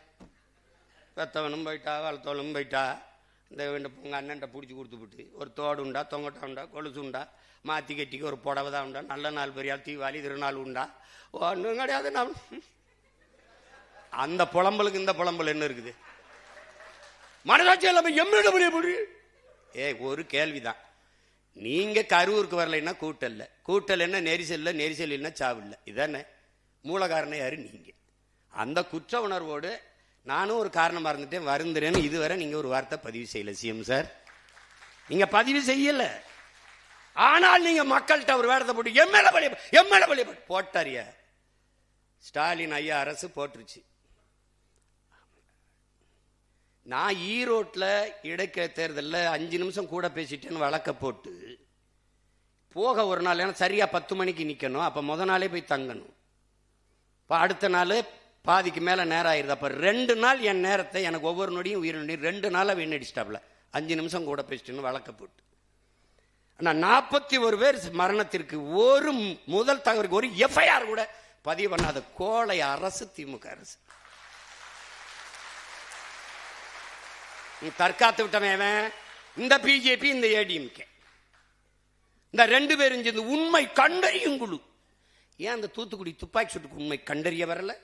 பெத்தவனும் போயிட்டா, வளர்த்தவளும் போயிட்டா, இந்த உங்க அண்ணன்ட்ட பிடிச்சி கொடுத்துவிட்டு ஒரு தோடு உண்டா, தொங்கட்டா உண்டா, கொலுசு உண்டா, மாத்தி கட்டிக்கு ஒரு புடவை தான் உண்டா, நல்ல நாள் பெரியாள், தீபாவளி திருநாள் உண்டா, ஒன்றும் கிடையாது. நான் அந்த புலம்பலுக்கு இந்த புலம்பல் என்ன இருக்குது? மனசாட்சி எல்லாமே எம்மிட முடிய. ஒரு கேள்விதான். நீங்க கரூருக்கு வரலைன்னா கூட்டல்ல, கூட்டல் என்ன நெரிசல்ல, நெரிசல் என்ன சாவில்ல. இதானே மூல காரணம் யாரு? நீங்க. அந்த குற்ற உணர்வோடு நானும் ஒரு காரணமா இருந்துட்டேன், வருந்துறேன்னு இதுவரை நீங்க ஒரு வார்த்தை பதிவு செய்யல சிஎம் சார். நீங்க பதிவு செய்யல. ஆனால் நீங்க மக்கள்கிட்ட ஒரு வேடத்தை போட்டு எம்எல்ஏ பழிய போட்டாரியா. ஸ்டாலின் ஐயா அரசு போட்டுருச்சு. நான் ஈரோட்ல இடைக்க தேர்தலில் 5 நிமிஷம் கூட பேசிட்டேன்னு வழக்க போட்டு போக ஒரு நாள், ஏன்னா சரியா 10 மணிக்கு நிக்கணும். அப்ப முத நாளே போய் தங்கணும். அடுத்த நாள் பாதிக்கு மேல நேரம் ஆயிருது. அப்ப 2 நாள் என் நேரத்தை, எனக்கு ஒவ்வொரு நொடியும் உயிர் நொடி 2 நாளா வீணடிச்சிட்டாப்ல. 5 நிமிஷம் கூட பேசிட்டேன்னு வழக்க போட்டு. ஆனா 41 பேர் மரணத்திற்கு ஒரு முதல் தகவலுக்கு ஒரு எஃப்ஐஆர் கூட பதிவு பண்ணாத கோழை அரசு திமுக அரசு. தற்காத்து விட்டவன் இந்த பிஜேபி, இந்த ஏடிஎம்கே, இந்த 2 பேரும் சேர்ந்து உண்மை கண்டறியும் குழு. ஏன் அந்த தூத்துக்குடி துப்பாக்கி சூட்டுக்கு உண்மை கண்டறிய வரல?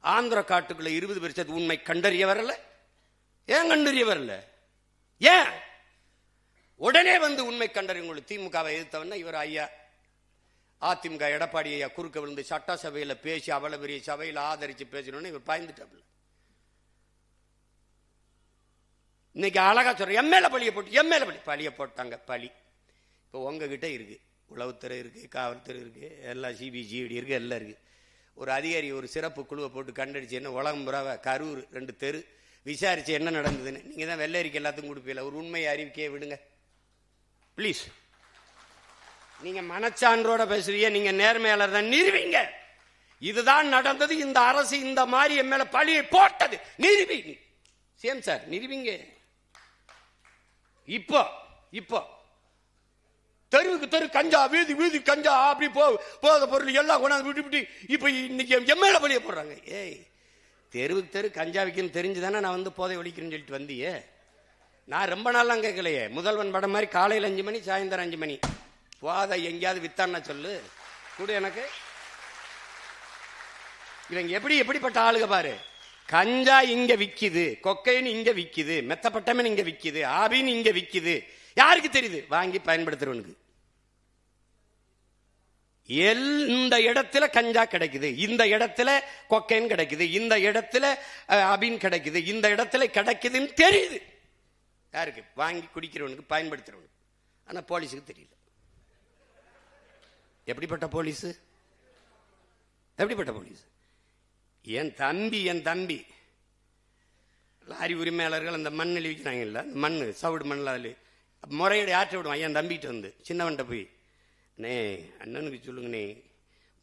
ஆந்திர காட்டுக்குள்ள 20 பேர் சேர்த்து உண்மை கண்டறிய வரல? ஏன் கண்டறிய வரல? ஏன் உடனே வந்து உண்மை கண்டறியும் குழு? திமுகவை எதிர்த்தவன இவர் ஐயா அதிமுக எடப்பாடி ஐயா குறுக்க விழுந்து சட்டசபையில பேசி அவ்வளவு பெரிய சபையில் ஆதரிச்சு பேசணும்னு இவர் பாய்ந்துட்டாப்ல. இன்னைக்கு அழகா சொல்ற எம்எல்ஏ பழிய போட்டாங்க. பழி இப்போ உங்ககிட்ட இருக்கு, உளவுத்துறை இருக்கு, காவல்துறை இருக்கு, எல்லாம் சிபிசிஐடி இருக்கு, எல்லாம் இருக்கு. ஒரு அதிகாரி ஒரு சிறப்பு குழுவை போட்டு கண்டடிச்சு என்ன உலகம் புறாவ கரூர் 2 தெரு விசாரிச்சு என்ன நடந்ததுன்னு நீங்க தான் வெள்ளரிக்கை எல்லாத்துக்கும் கொடுப்பீங்க. ஒரு உண்மை அறிவிக்கையை விடுங்க பிளீஸ். நீங்க மனச்சான்றோட பேசுறீங்க, நீங்க நேர்மையாளர் தான், நிறுவீங்க. இதுதான் நடந்தது, இந்த அரசு இந்த மாதிரி என் மேல பழியை போட்டது, நிறுவீங்க சேம் சார், நிறுவீங்க. இப்போ தெருவுக்கு தெரு கஞ்சா, வீதி கஞ்சா, அப்படி போத பொருள் எல்லாம் கொண்டாந்து விட்டு இப்ப இன்னைக்கு எம்எல்ஏ பழிய போடுறாங்க. ஏய், தெருவுக்கு தெரு கஞ்சா விற்கணும் தெரிஞ்சுதானே நான் வந்து போதை ஒழிக்கிறேன்னு சொல்லிட்டு வந்தியே. நான் ரொம்ப நாள்லாம் கேட்கலையே. முதல்வன் படம் மாதிரி காலையில் 5 மணி சாயந்தரம் 5 மணி போதை எங்கேயாவது வித்தான்னா சொல்லு கூட எனக்கு. இவங்க எப்படிப்பட்ட ஆளுக பாரு. கஞ்சா இங்க விக்குது, கொக்கைன் இங்க விக்குது, மெத்தப்பட்டமன் இங்க விக்குது, ஆபின் இங்க விக்குது. யாருக்கு தெரியுது? வாங்கி பயன்படுத்துறவனுக்கு. இந்த இடத்துல கஞ்சா கிடைக்குது, இந்த இடத்துல கொக்கைன் கிடைக்குது, இந்த இடத்துல அபின் கிடைக்குது, இந்த இடத்துல கிடைக்குதுன்னு தெரியுது. யாருக்கு? வாங்கி குடிக்கிறவனுக்கு, பயன்படுத்துறவனுக்கு. ஆனா போலீஸுக்கு தெரியல. எப்படிப்பட்ட போலீஸ்? என் தம்பி லாரி உரிமையாளர்கள் அந்த மண் அழிவிக்கிறாங்கல்ல, மண் சவுடு மண்ணில் அதில் முறையீடு ஆற்ற விடுவான். என் தம்பிகிட்ட வந்து சின்னவன்ட்ட போய், அண்ணே அண்ணனுக்கு சொல்லுங்கண்ணே,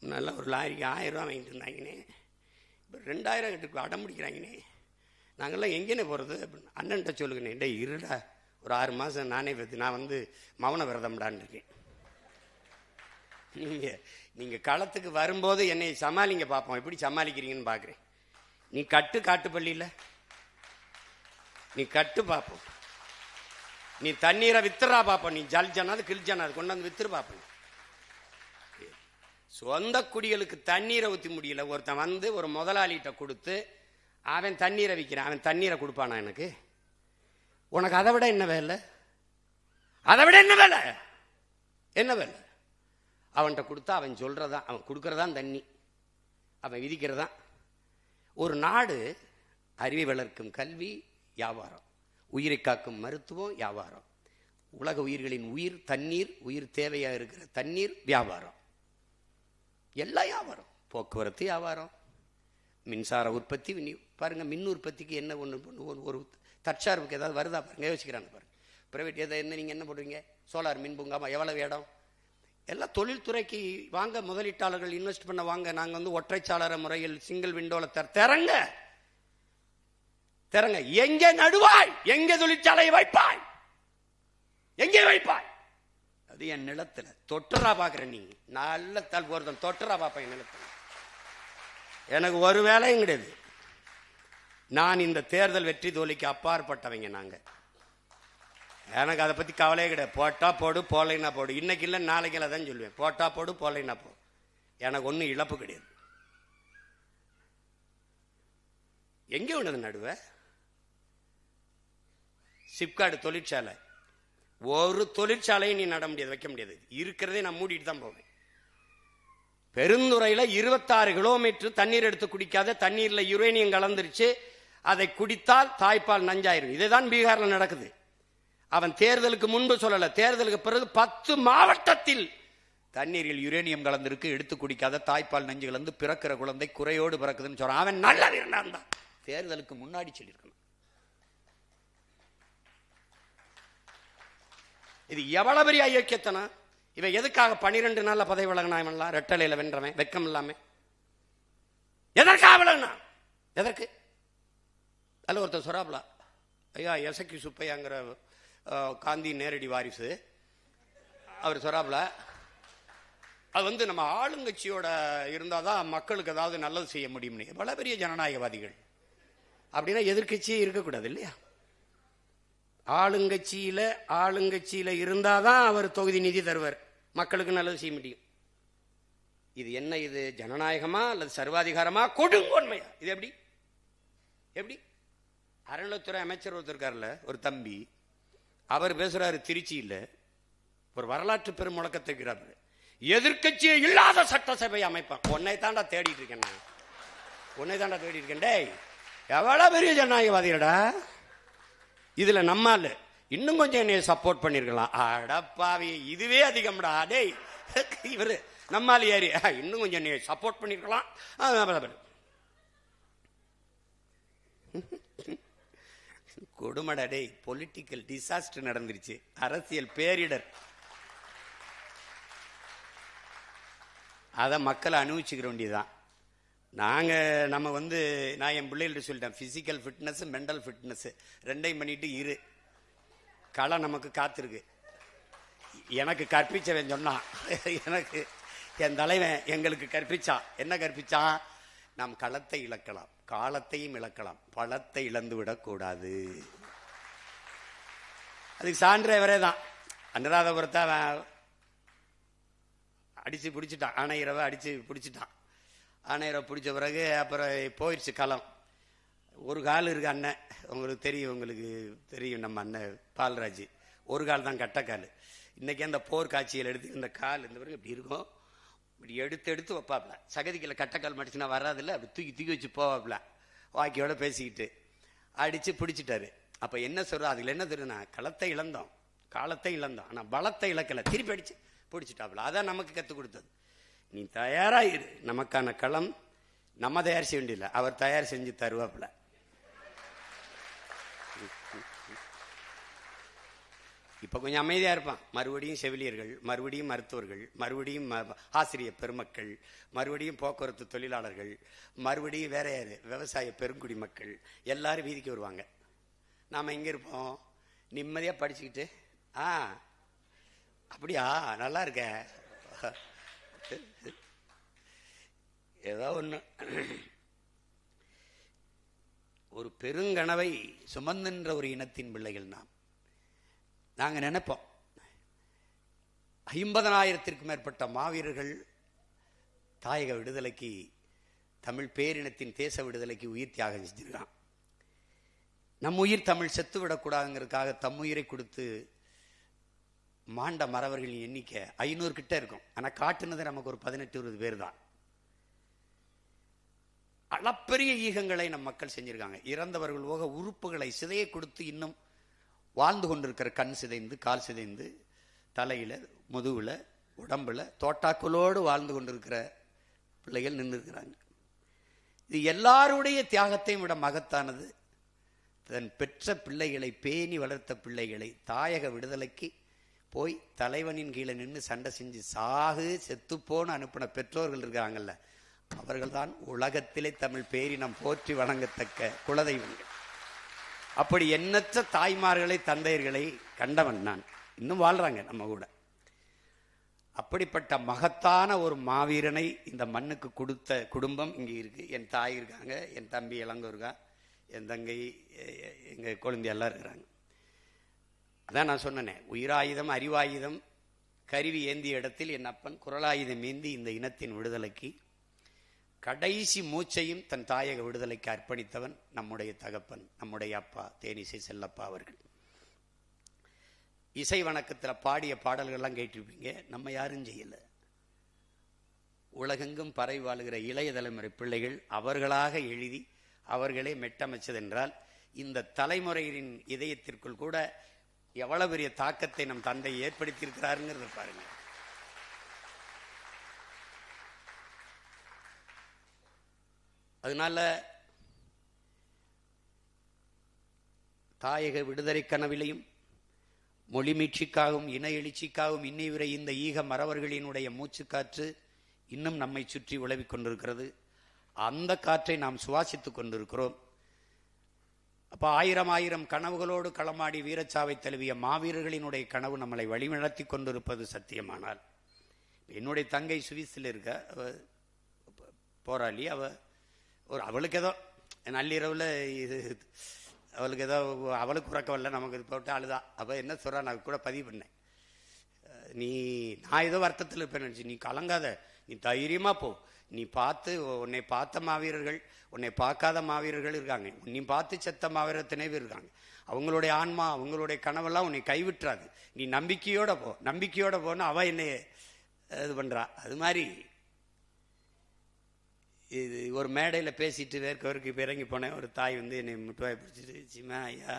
நல்லா ஒரு லாரிக்கு 1000 ரூபா வாங்கிட்டு இருந்தாங்கண்ணே, இப்போ 2000 கட்டுக்கு அடம் பிடிக்கிறாங்கண்ணே, நாங்கள்லாம் எங்கேனே போகிறது அப்படின்னு. அண்ணன்ட்ட சொல்லுங்கண்ணே. டே இருடா, ஒரு 6 மாதம் நானே பார்த்து நான் வந்து மௌன விரதம்டான்னு இருக்கேன். நீங்க களத்துக்கு வரும்போது என்னை சமாளிங்க பார்ப்போம், எப்படி சமாளிக்கிறீங்கன்னு பார்க்குறேன். நீ காட்டுப்பள்ளியில் நீ கட்டு பார்ப்போம், நீ தண்ணீரை வித்துறா பார்ப்போம், நீ ஜல்ஜனாது கிழிஜனாது கொண்டு வந்து வித்துரு பார்ப்போம். சொந்த குடிகளுக்கு தண்ணீரை ஊற்றி முடியல. ஒருத்தன் வந்து ஒரு முதலாளிகிட்ட கொடுத்து அவன் தண்ணீரை விற்கிறான். அவன் தண்ணீரை கொடுப்பானா எனக்கு? உனக்கு அதை விட என்ன வேலை? அதை விட என்ன வேலை? என்ன வேலை? அவன்கிட்ட கொடுத்தா அவன் சொல்றதான், அவன் கொடுக்கறதான் தண்ணி, அவன் விதிக்கிறதான். ஒரு நாடு அறிவை வளர்க்கும் கல்வி வியாபாரம், உயிரை காக்கும் மருத்துவம் வியாபாரம், உலக உயிர்களின் உயிர் தண்ணீர், உயிர் தேவையா இருக்கிற தண்ணீர் வியாபாரம், எல்லா வியாபாரம். போக்குவரத்து வியாபாரம், மின்சார உற்பத்தி. பாருங்க, மின் உற்பத்திக்கு என்ன ஒன்று ஒரு தற்சார்புக்கு ஏதாவது வருதா பாருங்க, யோசிக்கிறாங்க பாருங்க. பிரைவேட் எதை என்ன நீங்கள் என்ன போடுவீங்க? சோலார் மின் பூங்காமா, எவ்வளவு இடம்? எல்லாம் தொழில்துறைக்கு வாங்க, முதலீட்டாளர்கள் இன்வெஸ்ட் பண்ண வாங்க. நாங்கள் வந்து ஒற்றைச்சாளர முறையில் சிங்கிள் விண்டோல திறங்க திறங்க. எங்கே நடுவாய்? எங்கே தொழிற்சாலையை வைப்பாய்? எங்கே வைப்பாய்? அது என் நிலத்துல தொட்டுறா பாக்குறேன். நீ நல்ல ஒருத்தன் தொட்டுறா பாப்பேன் என் நிலத்துல. எனக்கு ஒரு வேலையும் கிடையாது. நான் இந்த தேர்தல் வெற்றி தோல்விக்கு அப்பாற்பட்டவங்க. நாங்க எனக்கு அதை பத்தி கவலையே கிடையாது. போட்டா போடு, போலைன்னா போடு. இன்னைக்கு இல்லை நாளைக்கு தான் சொல்லுவேன். போட்டா போடு, போலைன்னா போ. எனக்கு ஒன்றும் இழப்பு கிடையாது. எங்கே உள்ளது நடுவ? சிப்காடு தொழிற்சாலை, ஒரு தொழிற்சாலையும் நீ நட முடியாது, வைக்க முடியாது. இருக்கிறதே நான் மூடிட்டு தான் போவேன். பெருந்துறையில 26 கிலோமீட்டர் தண்ணீர் எடுத்து குடிக்காத தண்ணீர்ல யுரேனியம் கலந்துருச்சு. அதை குடித்தால் தாய்ப்பால் நஞ்சாயிரும். இதுதான் பீகார்ல நடக்குது. அவன் தேர்தலுக்கு முன்பு சொல்லல, தேர்தலுக்கு பிறகு 10 மாவட்டத்தில் தண்ணீரில் யுரேனியம் கலந்திருக்கு, எடுத்து குடிக்காத தாய்ப்பால் நஞ்சு கலந்து பிறக்கிற குழந்தை குறையோடு பிறக்குதுன்னு சொல்றான். அவன் நல்ல இருந்தான் தான் தேர்தலுக்கு முன்னாடி சொல்லியிருக்கணும். இது எவ்வளவு பெரிய ஐக்கியத்தனம்! இவன் எதுக்காக 12 நாள்ல பதவி விலகினான்? ரெட்டலையில வென்றவன், வெக்கம் இல்லாம எதற்காக விலகினா? எதற்கு? அல்ல ஒருத்தர் சொராப்லா, ஐயா எசக்கி சுப்பையாங்கிற காந்தி நேரடி வாரிசு, அவர் சொராப்ல, அது வந்து நம்ம ஆளுங்கட்சியோட இருந்தாதான் மக்களுக்கு ஏதாவது நல்லது செய்ய முடியும்னு. எவ்வளவு பெரிய ஜனநாயகவாதிகள்! அப்படின்னா எதிர்கட்சியே இருக்கக்கூடாது இல்லையா? ஆளுங்கட்சியில இருந்தாதான் அவர் தொகுதி நிதி தருவார், மக்களுக்கு நல்லது செய்ய முடியும். இது என்ன? இது ஜனநாயகமா அல்லது சர்வாதிகாரமா, கொடுங்கோன்மையா? இது எப்படி? எப்படி? அறநிலைத்துறை அமைச்சர் ஒருத்தர் இருக்கார்ல, ஒரு தம்பி, அவர் பேசுறாரு திருச்சியில, ஒரு வரலாற்று பெரும் முழக்கத்தை இருக்கிறார். எதிர்கட்சியே இல்லாத சட்டசபை அமைப்பான். உன்னை தாண்டா தேடிட்டு இருக்கேன் நான், உன்னை தாண்டா தேடிட்டு இருக்கேன். டேய், எவ்வளவு பெரிய ஜனநாயகவாதிடா! இதுல நம்மால இன்னும் கொஞ்சம் என்னைய சப்போர்ட் பண்ணிருக்கலாம். அடப்பாவி, இதுவே அதிகம்டா. டேய், இவரு நம்மால ஏறி இன்னும் கொஞ்சம் என்னைய சப்போர்ட் பண்ணிருக்கலாம். கொடுமடா டேய், பொலிட்டிக்கல் டிசாஸ்டர் நடந்துருச்சு, அரசியல் பேரிடர். அதை மக்களை அனுபவிச்சுக்கிற வேண்டியதுதான். நம்ம வந்து நான் என் பிள்ளைகள்ட்ட சொல்லிட்டேன், பிசிக்கல் ஃபிட்னஸ் மென்டல் ஃபிட்னஸ் ரெண்டையும் பண்ணிட்டு இரு, களை நமக்கு காத்திருக்கு. எனக்கு கற்பிச்சவன் சொன்னான், எனக்கு என் தலைவன் எங்களுக்கு கற்பிச்சான். என்ன கற்பிச்சான்? நாம் களத்தை இழக்கலாம், காலத்தையும் இழக்கலாம், பழத்தை இழந்து விடக்கூடாது. அதுக்கு சான்றவரே தான். அனுராதபுரத்தை அடிச்சு பிடிச்சிட்டான், ஆணையரவை அடிச்சு பிடிச்சிட்டான். ஆணையரை பிடிச்ச பிறகு அப்புறம் போயிடுச்சு களம். ஒரு கால் இருக்கு அண்ணன், உங்களுக்கு தெரியும் நம்ம அண்ணன் பால்ராஜ், ஒரு கால் தான் கட்டக்கால். இன்னைக்கு அந்த போர் காட்சியில் எடுத்து இந்த கால் இந்த பிறகு இப்படி இருக்கும், இப்படி எடுத்து வைப்பாப்ல. சகதிக்குள்ள கட்டக்கால் மடிச்சுன்னா வராதுல்ல, அப்படி தூக்கி வச்சு போவாப்ல, வாக்கியோட பேசிக்கிட்டு அடிச்சு பிடிச்சிட்டாரு. அப்ப என்ன சொல்ற? அதுல என்ன தெரியுதுன்னா, களத்தை இழந்தோம், காலத்தை இழந்தோம், ஆனா பலத்தை இழக்கல. திருப்பி அடிச்சு பிடிச்சிட்டாப்ல. அதான் நமக்கு கற்றுக் கொடுத்தது. நீ தயாராயிரு, நமக்கான களம் நம்ம தயார் செய்ய வேண்டியதில்லை, அவர் தயார் செஞ்சு தருவாப்ல. இப்ப கொஞ்சம் அமைதியா இருப்பான். மறுபடியும் செவிலியர்கள், மறுபடியும் மருத்துவர்கள், மறுபடியும் ஆசிரியர் பெருமக்கள், மறுபடியும் போக்குவரத்து தொழிலாளர்கள், மறுபடியும் வேற யாரு, விவசாய பெருங்குடி மக்கள் எல்லாரும் வீதிக்கு வருவாங்க. நாம எங்க இருப்போம்? நிம்மதியா படிச்சுக்கிட்டு, அப்படியா, நல்லா இருக்க, ஏதோ ஒண்ணு. ஒரு பெருங்கனவை சுமந்தின்ற ஒரு இனத்தின் பிள்ளைகள் நாங்க நினைப்போம். 50,000த்திற்கும் மேற்பட்ட மாவீரர்கள் தாயக விடுதலைக்கு, தமிழ் பேரினத்தின் தேச விடுதலைக்கு உயிர் தியாகம் செஞ்சிருக்கான். நம் உயிர் தமிழ் செத்து விடக்கூடாதுங்கிறதுக்காக தம் உயிரை கொடுத்து மாண்ட மறவர்களின் எண்ணிக்கை 500 கிட்ட இருக்கும். ஆனா காட்டுனது நமக்கு ஒரு 18-20 பேர் தான். அளப்பெரிய ஈகங்களை நம் மக்கள் செஞ்சிருக்காங்க. இறந்தவர்கள் போக உறுப்புகளை சிதையை கொடுத்து இன்னும் வாழ்ந்து கொண்டிருக்கிற, கண் சிதைந்து, கால் சிதைந்து, தலையில, முதுகுல, உடம்புல தோட்டாக்களோடு வாழ்ந்து கொண்டிருக்கிற பிள்ளைகள் நின்று இருக்கிறாங்க. இது எல்லாருடைய தியாகத்தையும் விட மகத்தானது தன் பெற்ற பிள்ளைகளை, பேணி வளர்த்த பிள்ளைகளை தாயக விடுதலைக்கு போய் தலைவனின் கீழே நின்று சண்டை செஞ்சு சாகு செத்துப்போன்னு அனுப்பின பெற்றோர்கள் இருக்காங்கல்ல, அவர்கள் தான் உலகத்திலே தமிழ் பேரினம் போற்றி வணங்கத்தக்க குலதெய்வங்கள். அப்படி எண்ணற்ற தாய்மார்களை, தந்தையர்களை கண்டவன் நான். இன்னும் வாழ்றாங்க நம்ம கூட. அப்படிப்பட்ட மகத்தான ஒரு மாவீரனை இந்த மண்ணுக்கு கொடுத்த குடும்பம் இங்கே இருக்கு. என் தாய் இருக்காங்க, என் தம்பி இளங்கோ இருக்கா, என் தங்கை, எங்க குழந்தை எல்லாம் இருக்கிறாங்க. அதான் நான் சொன்னேன், உயிராயுதம் அறிவாயுதம் கருவி ஏந்திய இடத்தில் என் அப்பன் குரலாயுதம் ஏந்தி இந்த இனத்தின் விடுதலைக்கு கடைசி மூச்சையும் தன் தாயக விடுதலைக்கு அர்ப்பணித்தவன் நம்முடைய தகப்பன், நம்முடைய அப்பா தேனிசை செல்லப்பா அவர்கள். இசை வணக்கத்தில் பாடிய பாடல்கள்லாம் கேட்டிருப்பீங்க. நம்ம யாரும் செய்யல. உலகெங்கும் பரவி வாழுகிற இளைய தலைமுறை பிள்ளைகள் அவர்களாக எழுதி அவர்களே மெட்டமைச்சதென்றால் இந்த தலைமுறையின் இதயத்திற்குள் கூட எவ்வளவு பெரிய தாக்கத்தை நம் தந்தை ஏற்படுத்தியிருக்கிறாருங்கிறத பாருங்க. அதனால தாயக விடுதலை கனவிலையும் மொழி மீட்சிக்காகவும் இன எழுச்சிக்காகவும் இன்னை வரை இந்த ஈக மறவர்களினுடைய மூச்சு காற்று இன்னும் நம்மை சுற்றி உலவிக் கொண்டிருக்கிறது. அந்த காற்றை நாம் சுவாசித்துக் கொண்டிருக்கிறோம். அப்ப ஆயிரம் கனவுகளோடு களமாடி வீரச்சாவை தழுவிய மாவீரர்களினுடைய கனவு நம்மளை வழிநடத்தி கொண்டிருப்பது சத்தியமானால், என்னுடைய தங்கை சுவிஸில் இருக்க போராளி, அவளுக்கு ஏதோ நள்ளிரவுல இது அவளுக்கு ஏதோ அவளுக்கு உறக்கவில்லை, நமக்கு இது போட்டு அழுதா. அவள் என்ன சொல்றா, நான் கூட பதிவு பண்ணேன். நான் ஏதோ வருத்தத்தில் இருப்பேன் நினச்சி, நீ கலங்காத, நீ தைரியமா போ. நீ பார்த்து உன்னை பார்த்த மாவீரர்கள், உன்னை பார்க்காத மாவீரர்கள் இருக்காங்க. நீ பார்த்து செத்த மாவீரர் திணைவு இருக்காங்க. அவங்களுடைய ஆன்மா, அவங்களுடைய கனவெல்லாம் உன்னை கைவிட்டுறாது. நீ நம்பிக்கையோட போ, நம்பிக்கையோட போன்னு அவ என்னை இது பண்றா. அது மாதிரி இது ஒரு மேடையில் பேசிட்டு வேர்க்கவருக்கு இப்போ இறங்கி போனேன். ஒரு தாய் வந்து என்னை முட்டுவாய் பிடிச்சிட்டு, சிமா ஐயா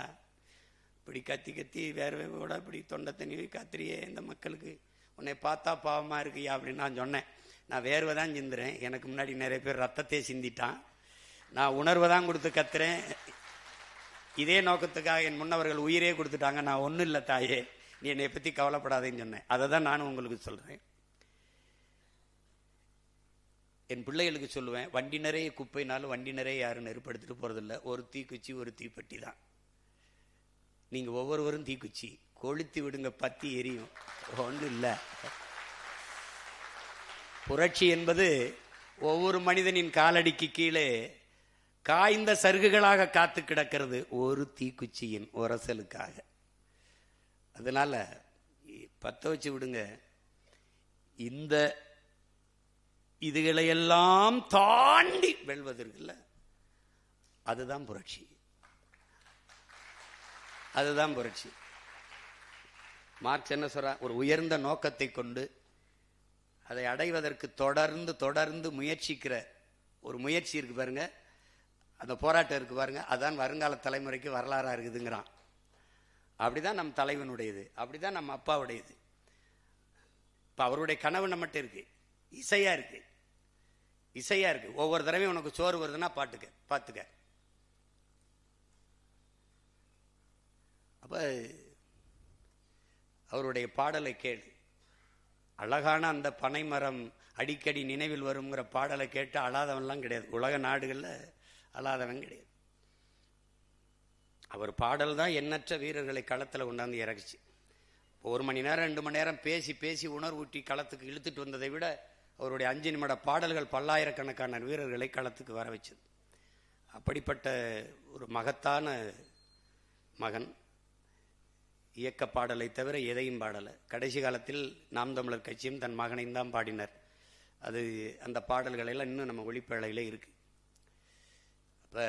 இப்படி கத்தி கத்தி வேர்வை கூட இப்படி தொண்டை தண்ணி கத்திரியே இந்த மக்களுக்கு, உன்னை பார்த்தா பாவமாக இருக்குயா அப்படின்னு நான் சொன்னேன். நான் வேர்வை தான் சிந்துறேன், எனக்கு முன்னாடி நிறைய பேர் ரத்தத்தை சிந்திட்டான், நான் உணர்வை தான் கொடுத்து கத்துறேன். இதே நோக்கத்துக்காக என் முன்னவர்கள் உயிரே கொடுத்துட்டாங்க, நான் ஒன்றும் இல்லை தாயே, நீ என்னை பற்றி கவலைப்படாதேன்னு சொன்னேன். அதை தான் நானும் உங்களுக்கு சொல்கிறேன். என் பிள்ளைகளுக்கு சொல்லுவேன், வண்டி நிறைய குப்பைனாலும் வண்டி நிறைய யாரும் நெருப்படுத்திட்டு போறதில்லை. ஒரு தீக்குச்சி, ஒரு தீப்பெட்டி தான். நீங்க ஒவ்வொருவரும் தீக்குச்சி, கொளுத்தி விடுங்க, பத்தி எரியும், ஒன்றும் இல்லை. புரட்சி என்பது ஒவ்வொரு மனிதனின் காலடிக்கு கீழே காய்ந்த சருகுகளாக காத்து கிடக்கிறது ஒரு தீக்குச்சியின் உரசலுக்காக. அதனால பத்த வச்சு விடுங்க. இந்த இதுகளையெல்லாம் தாண்டி வெல்வதற்குல்ல, அதுதான் புரட்சி, அதுதான் புரட்சி. மார்க்ஸ் என்ன சொல்ற, ஒரு உயர்ந்த நோக்கத்தை கொண்டு அதை அடைவதற்கு தொடர்ந்து தொடர்ந்து முயற்சிக்கிற ஒரு முயற்சி இருக்கு பாருங்க, அந்த போராட்டம் இருக்கு பாருங்க, அதான் வருங்கால தலைமுறைக்கு வரலாறா இருக்குதுங்கிறான். அப்படிதான் நம் தலைவனுடையது, அப்படிதான் நம்ம அப்பாவுடையது. இப்ப அவருடைய கனவு நம்மகிட்ட இருக்கு, இசையா இருக்கு, இசையா இருக்கு. ஒவ்வொரு தடவையும் உனக்கு சோறு வருதுன்னா பாத்துக்க. அப்ப அவருடைய பாடலை கேளு. அழகான அந்த பனைமரம் அடிக்கடி நினைவில் வருங்கிற பாடலை கேட்டு அழாதவன்லாம் கிடையாது. உலக நாடுகள்ல அழாதவன் கிடையாது. அவர் பாடல் தான் எண்ணற்ற வீரர்களை களத்தில் கொண்டாந்து இறக்குச்சு. 1 மணி நேரம் 2 மணி நேரம் பேசி பேசி உணர்வூட்டி களத்துக்கு இழுத்துட்டு வந்ததை விட அவருடைய 5 நிமிட பாடல்கள் பல்லாயிரக்கணக்கான வீரர்களை களத்துக்கு வர வச்சது. அப்படிப்பட்ட ஒரு மகத்தான மகன். இயக்க பாடலை தவிர எதையும் பாடலை. கடைசி காலத்தில் நாம் தமிழர் கட்சியும் தன் மகனையும் தான் பாடினர். அது அந்த பாடல்கள் எல்லாம் இன்னும் நம்ம ஒளிப்பேழையில் இருக்கு. அப்போ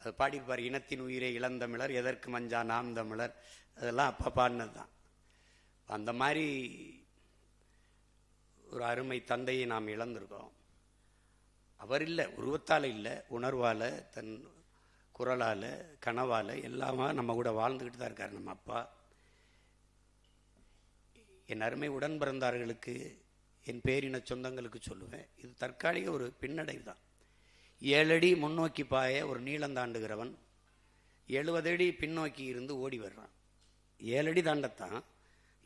அது பாடியிருப்பார், இனத்தின் உயிரை இளந்தமிழர் எதற்கு மஞ்சா நாம் தமிழர், அதெல்லாம் அப்பா பாடினது தான். அந்த மாதிரி ஒரு அருமை தந்தையை நாம் இழந்திருக்கோம். அவர் இல்லை, உருவத்தால் இல்லை, உணர்வால், தன் குரலால், கனவால் எல்லாமே நம்ம கூட வாழ்ந்துக்கிட்டு தான் இருக்கார் நம்ம அப்பா. என் அருமை உடன் பிறந்தார்களுக்கு, என் பேரின சொந்தங்களுக்கு சொல்லுவேன், இது தற்காலிக ஒரு பின்னடைவு தான். 7 அடி முன்னோக்கி பாய ஒரு நீளம் தாண்டுகிறவன் 70 அடி பின்னோக்கி இருந்து ஓடி வர்றான். 7 அடி தாண்டத்தான்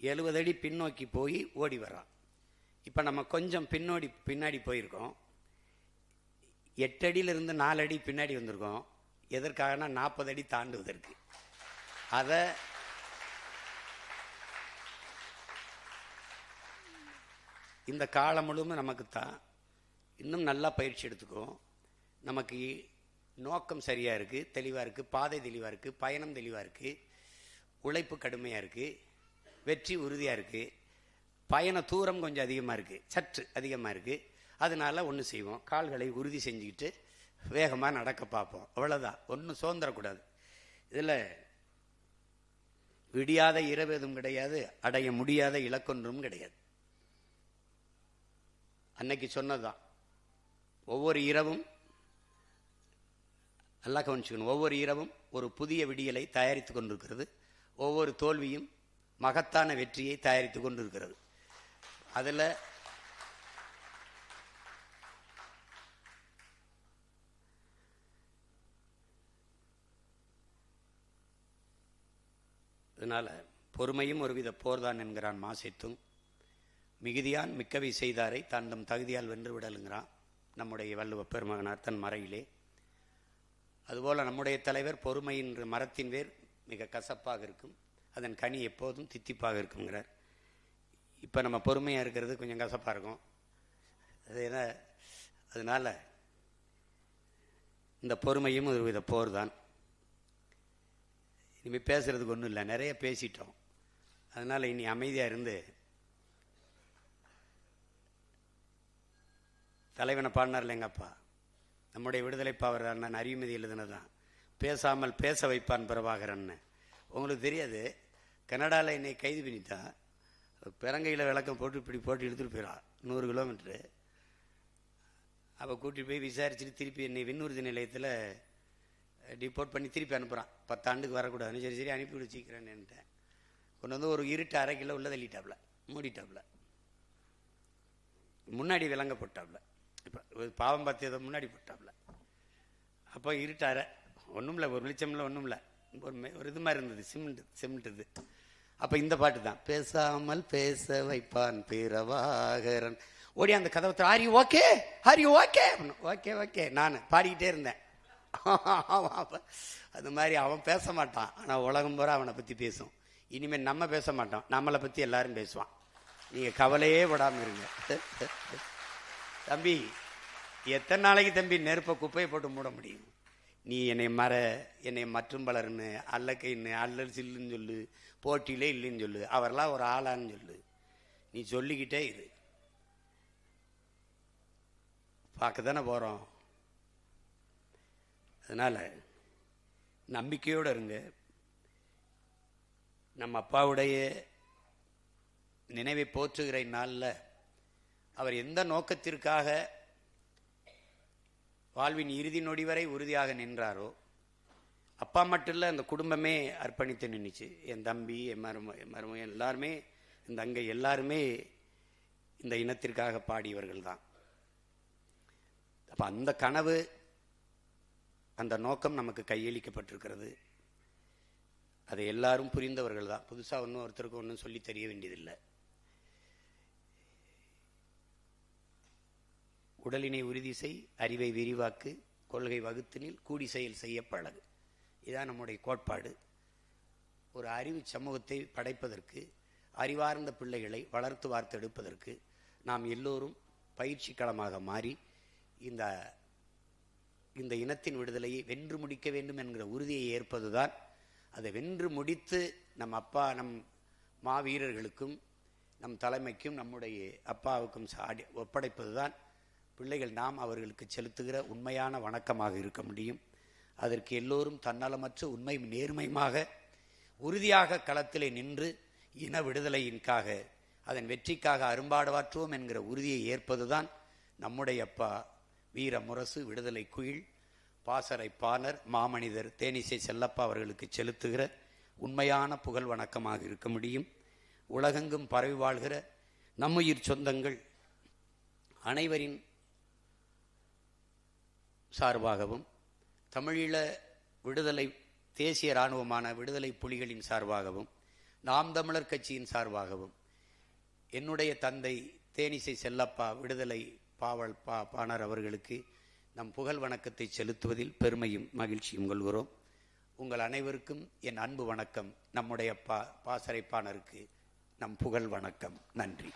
70 அடி பின்னோக்கி போய் ஓடி வர்றான். இப்போ நம்ம கொஞ்சம் பின்னாடி போயிருக்கோம். 8 அடியிலிருந்து 4 அடி பின்னாடி வந்திருக்கோம். எதற்காகனா 40 அடி தாண்டுவதற்கு. அதை இந்த காலம் முழுவதும் நமக்குத்தான். இன்னும் நல்லா பயிற்சி எடுத்துக்குவோம். நமக்கு நோக்கம் சரியாக இருக்குது, தெளிவாக இருக்குது, பாதை தெளிவாக இருக்குது, பயணம் தெளிவாக இருக்குது, உழைப்பு கடுமையாக இருக்குது, வெற்றி உறுதியாக இருக்குது, பயண தூரம் கொஞ்சம் அதிகமாக இருக்குது, சற்று அதிகமாக இருக்குது. அதனால ஒன்று செய்வோம், கால்களை உறுதி செஞ்சுக்கிட்டு வேகமாக நடக்க பார்ப்போம். அவ்வளோதான், ஒன்றும் சோர்ந்துடக்கூடாது. இதில் விடியாத இரவு எதுவும் கிடையாது, அடைய முடியாத இலக்கொன்றும் கிடையாது. அன்னைக்கு சொன்னதுதான், ஒவ்வொரு இரவும் நல்லா கவனிச்சுக்கணும், ஒவ்வொரு இரவும் ஒரு புதிய விடியலை தயாரித்து கொண்டிருக்கிறது. ஒவ்வொரு தோல்வியும் மகத்தான வெற்றியை தயாரித்து கொண்டிருக்கிறது. அதில் அதனால பொறுமையும் ஒருவித போர்தான் என்கிறான் மாசெத்தும். மிகுதியான் மிக்கவை செய்தாரை தான் தம் தகுதியால் வென்று விடலுங்கிறான் நம்முடைய வள்ளுவ பெருமகனார் தன் மறையிலே. அதுபோல் நம்முடைய தலைவர் பொறுமையின் மரத்தின் வேர் மிக கசப்பாக இருக்கும், அதன் கனி எப்போதும் தித்திப்பாக இருக்குங்கிறார். இப்போ நம்ம பொறுமையாக இருக்கிறது கொஞ்சம் கசப்பாக இருக்கும். அது என்ன, அதனால் இந்த பொறுமையும் ஒரு வித போர் தான். இனிமேல் பேசுறதுக்கு ஒன்றும் இல்லை, நிறைய பேசிட்டோம். அதனால் இனி அமைதியாக இருந்து தலைவனை பாடினார்ல எங்கள் அப்பா, நம்முடைய விடுதலை பாவர் அண்ணன் அறிவுமதி எழுதுனதான், பேசாமல் பேச வைப்பான் பிரபாகரன். உங்களுக்கு தெரியாது, கனடாவில் என்னை கைது பண்ணிட்டா, பெரங்கையில் விளக்கம் போட்டு இப்படி போட்டு இழுத்துட்டு போயிடான் 100 கிலோமீட்டரு. அப்போ கூட்டிகிட்டு போய் விசாரிச்சுட்டு திருப்பி என்னை விண்ணூர்தி நிலையத்தில் டிபோர்ட் பண்ணி திருப்பி அனுப்புகிறான். 10 ஆண்டுக்கு வரக்கூடாதுன்னு. சரி சரி அனுப்பிவிடு சீக்கிரன்னுட்டேன். கொண்டு வந்து ஒரு இருட்டு அரை கிலோ உள்ள தள்ளிட்டாப்புல, மூடிட்டாப்புல, முன்னாடி விலங்க போட்டாப்புல. இப்போ பாவம் பார்த்தியதை முன்னாடி போட்டாப்புல. அப்போ இருட்டார ஒன்றும் இல்லை, ஒரு வெளிச்சம்ல ஒன்றும் இல்லை, ஒரு இது மாதிரி இருந்தது, சிமெண்ட் இது. அப்போ இந்த பாட்டு தான், பேசாமல் பேச வைப்பான் பிரபாகரன். ஓடி அந்த கதவை, are you okay, are you okay, okay okay நான் பாடிக்கிட்டே இருந்தேன். அது மாதிரி அவன் பேச மாட்டான், ஆனால் உலகம் பூரா அவனை பற்றி பேசும். இனிமேல் நம்ம பேச மாட்டோம், நம்மளை பற்றி எல்லாரும் பேசுவான். நீங்கள் கவலையே படாமல் இருங்க. தம்பி, எத்தனை நாளைக்கு தம்பி நெருப்பை குப்பையை போட்டு மூட முடியும்? நீ என்னை மற்றும் பலர்னு, அல்லக்கைன்னு, அல்லல் சில்லுன்னு சொல்லு, போட்டியிலே இல்லைன்னு சொல்லு, அவரெல்லாம் ஒரு ஆளான்னு சொல்லு, நீ சொல்லிக்கிட்டே இரு. பார்க்க தானே போகிறோம். அதனால் நம்பிக்கையோடு இருங்க. நம்ம அப்பாவுடைய நினைவை போற்றுகிற நாளில் அவர் எந்த நோக்கத்திற்காக வாழ்வின் இறுதி நொடி வரை உறுதியாக நின்றாரோ, அப்பா மட்டும் இல்லை, அந்த குடும்பமே அர்ப்பணித்து நின்றுச்சு. என் தம்பி, என் மருமகன் எல்லாருமே, இந்த அங்கே எல்லாருமே இந்த இனத்திற்காக பாடியவர்கள் தான். அப்போ அந்த கனவு, அந்த நோக்கம் நமக்கு கையளிக்கப்பட்டிருக்கிறது. அதை எல்லாரும் புரிந்தவர்கள் தான். புதுசாக ஒன்றும் ஒருத்தருக்கு ஒன்றும் சொல்லி தெரிய வேண்டியதில்லை. உடலினை உறுதி செய், அறிவை விரிவாக்கு, கொள்கை வகுத்தினில் கூடி செயல் செய்ய பழகு. இதான் நம்முடைய கோட்பாடு. ஒரு அறிவு சமூகத்தை படைப்பதற்கு, அறிவார்ந்த பிள்ளைகளை வளர்த்து வார்த்தெடுப்பதற்கு நாம் எல்லோரும் பயிற்சி களமாக மாறி இந்த இனத்தின் விடுதலையை வென்று முடிக்க வேண்டும் என்கிற உறுதியை ஏற்பதுதான். அதை வென்று முடித்து நம் அப்பா, நம் மாவீரர்களுக்கும் நம் தலைமைக்கும் நம்முடைய அப்பாவுக்கும் ஒப்படைப்பதுதான் பிள்ளைகள் நாம் அவர்களுக்கு செலுத்துகிற உண்மையான வணக்கமாக இருக்க முடியும். அதற்கு எல்லோரும் தன்னலமற்ற உண்மை நேர்மையாக உறுதியாக களத்திலே நின்று இன விடுதலையின்காக அதன் வெற்றிக்காக அரும்பாடுவாற்றுவோம் என்கிற உறுதியை ஏற்பதுதான் நம்முடைய அப்பா வீர முரசு விடுதலை குயில் பாசறை பாணர் மாமனிதர் தேனிசை செல்லப்பா அவர்களுக்கு செலுத்துகிற உண்மையான புகழ் வணக்கமாக இருக்க முடியும். உலகெங்கும் பரவி வாழ்கிற நம்முயிர் சொந்தங்கள் அனைவரின் சார்பாகவும் தமிழீழ விடுதலை தேசிய இராணுவமான விடுதலை புலிகளின் சார்பாகவும் நாம் தமிழர் கட்சியின் சார்பாகவும் என்னுடைய தந்தை தேனிசை செல்லப்பா விடுதலை பாணர் அவர்களுக்கு நம் புகழ் வணக்கத்தை செலுத்துவதில் பெருமையும் மகிழ்ச்சியும் கொள்கிறோம். உங்கள் அனைவருக்கும் என் அன்பு வணக்கம். நம்முடைய பாசறை பாணருக்கு நம் புகழ் வணக்கம். நன்றி.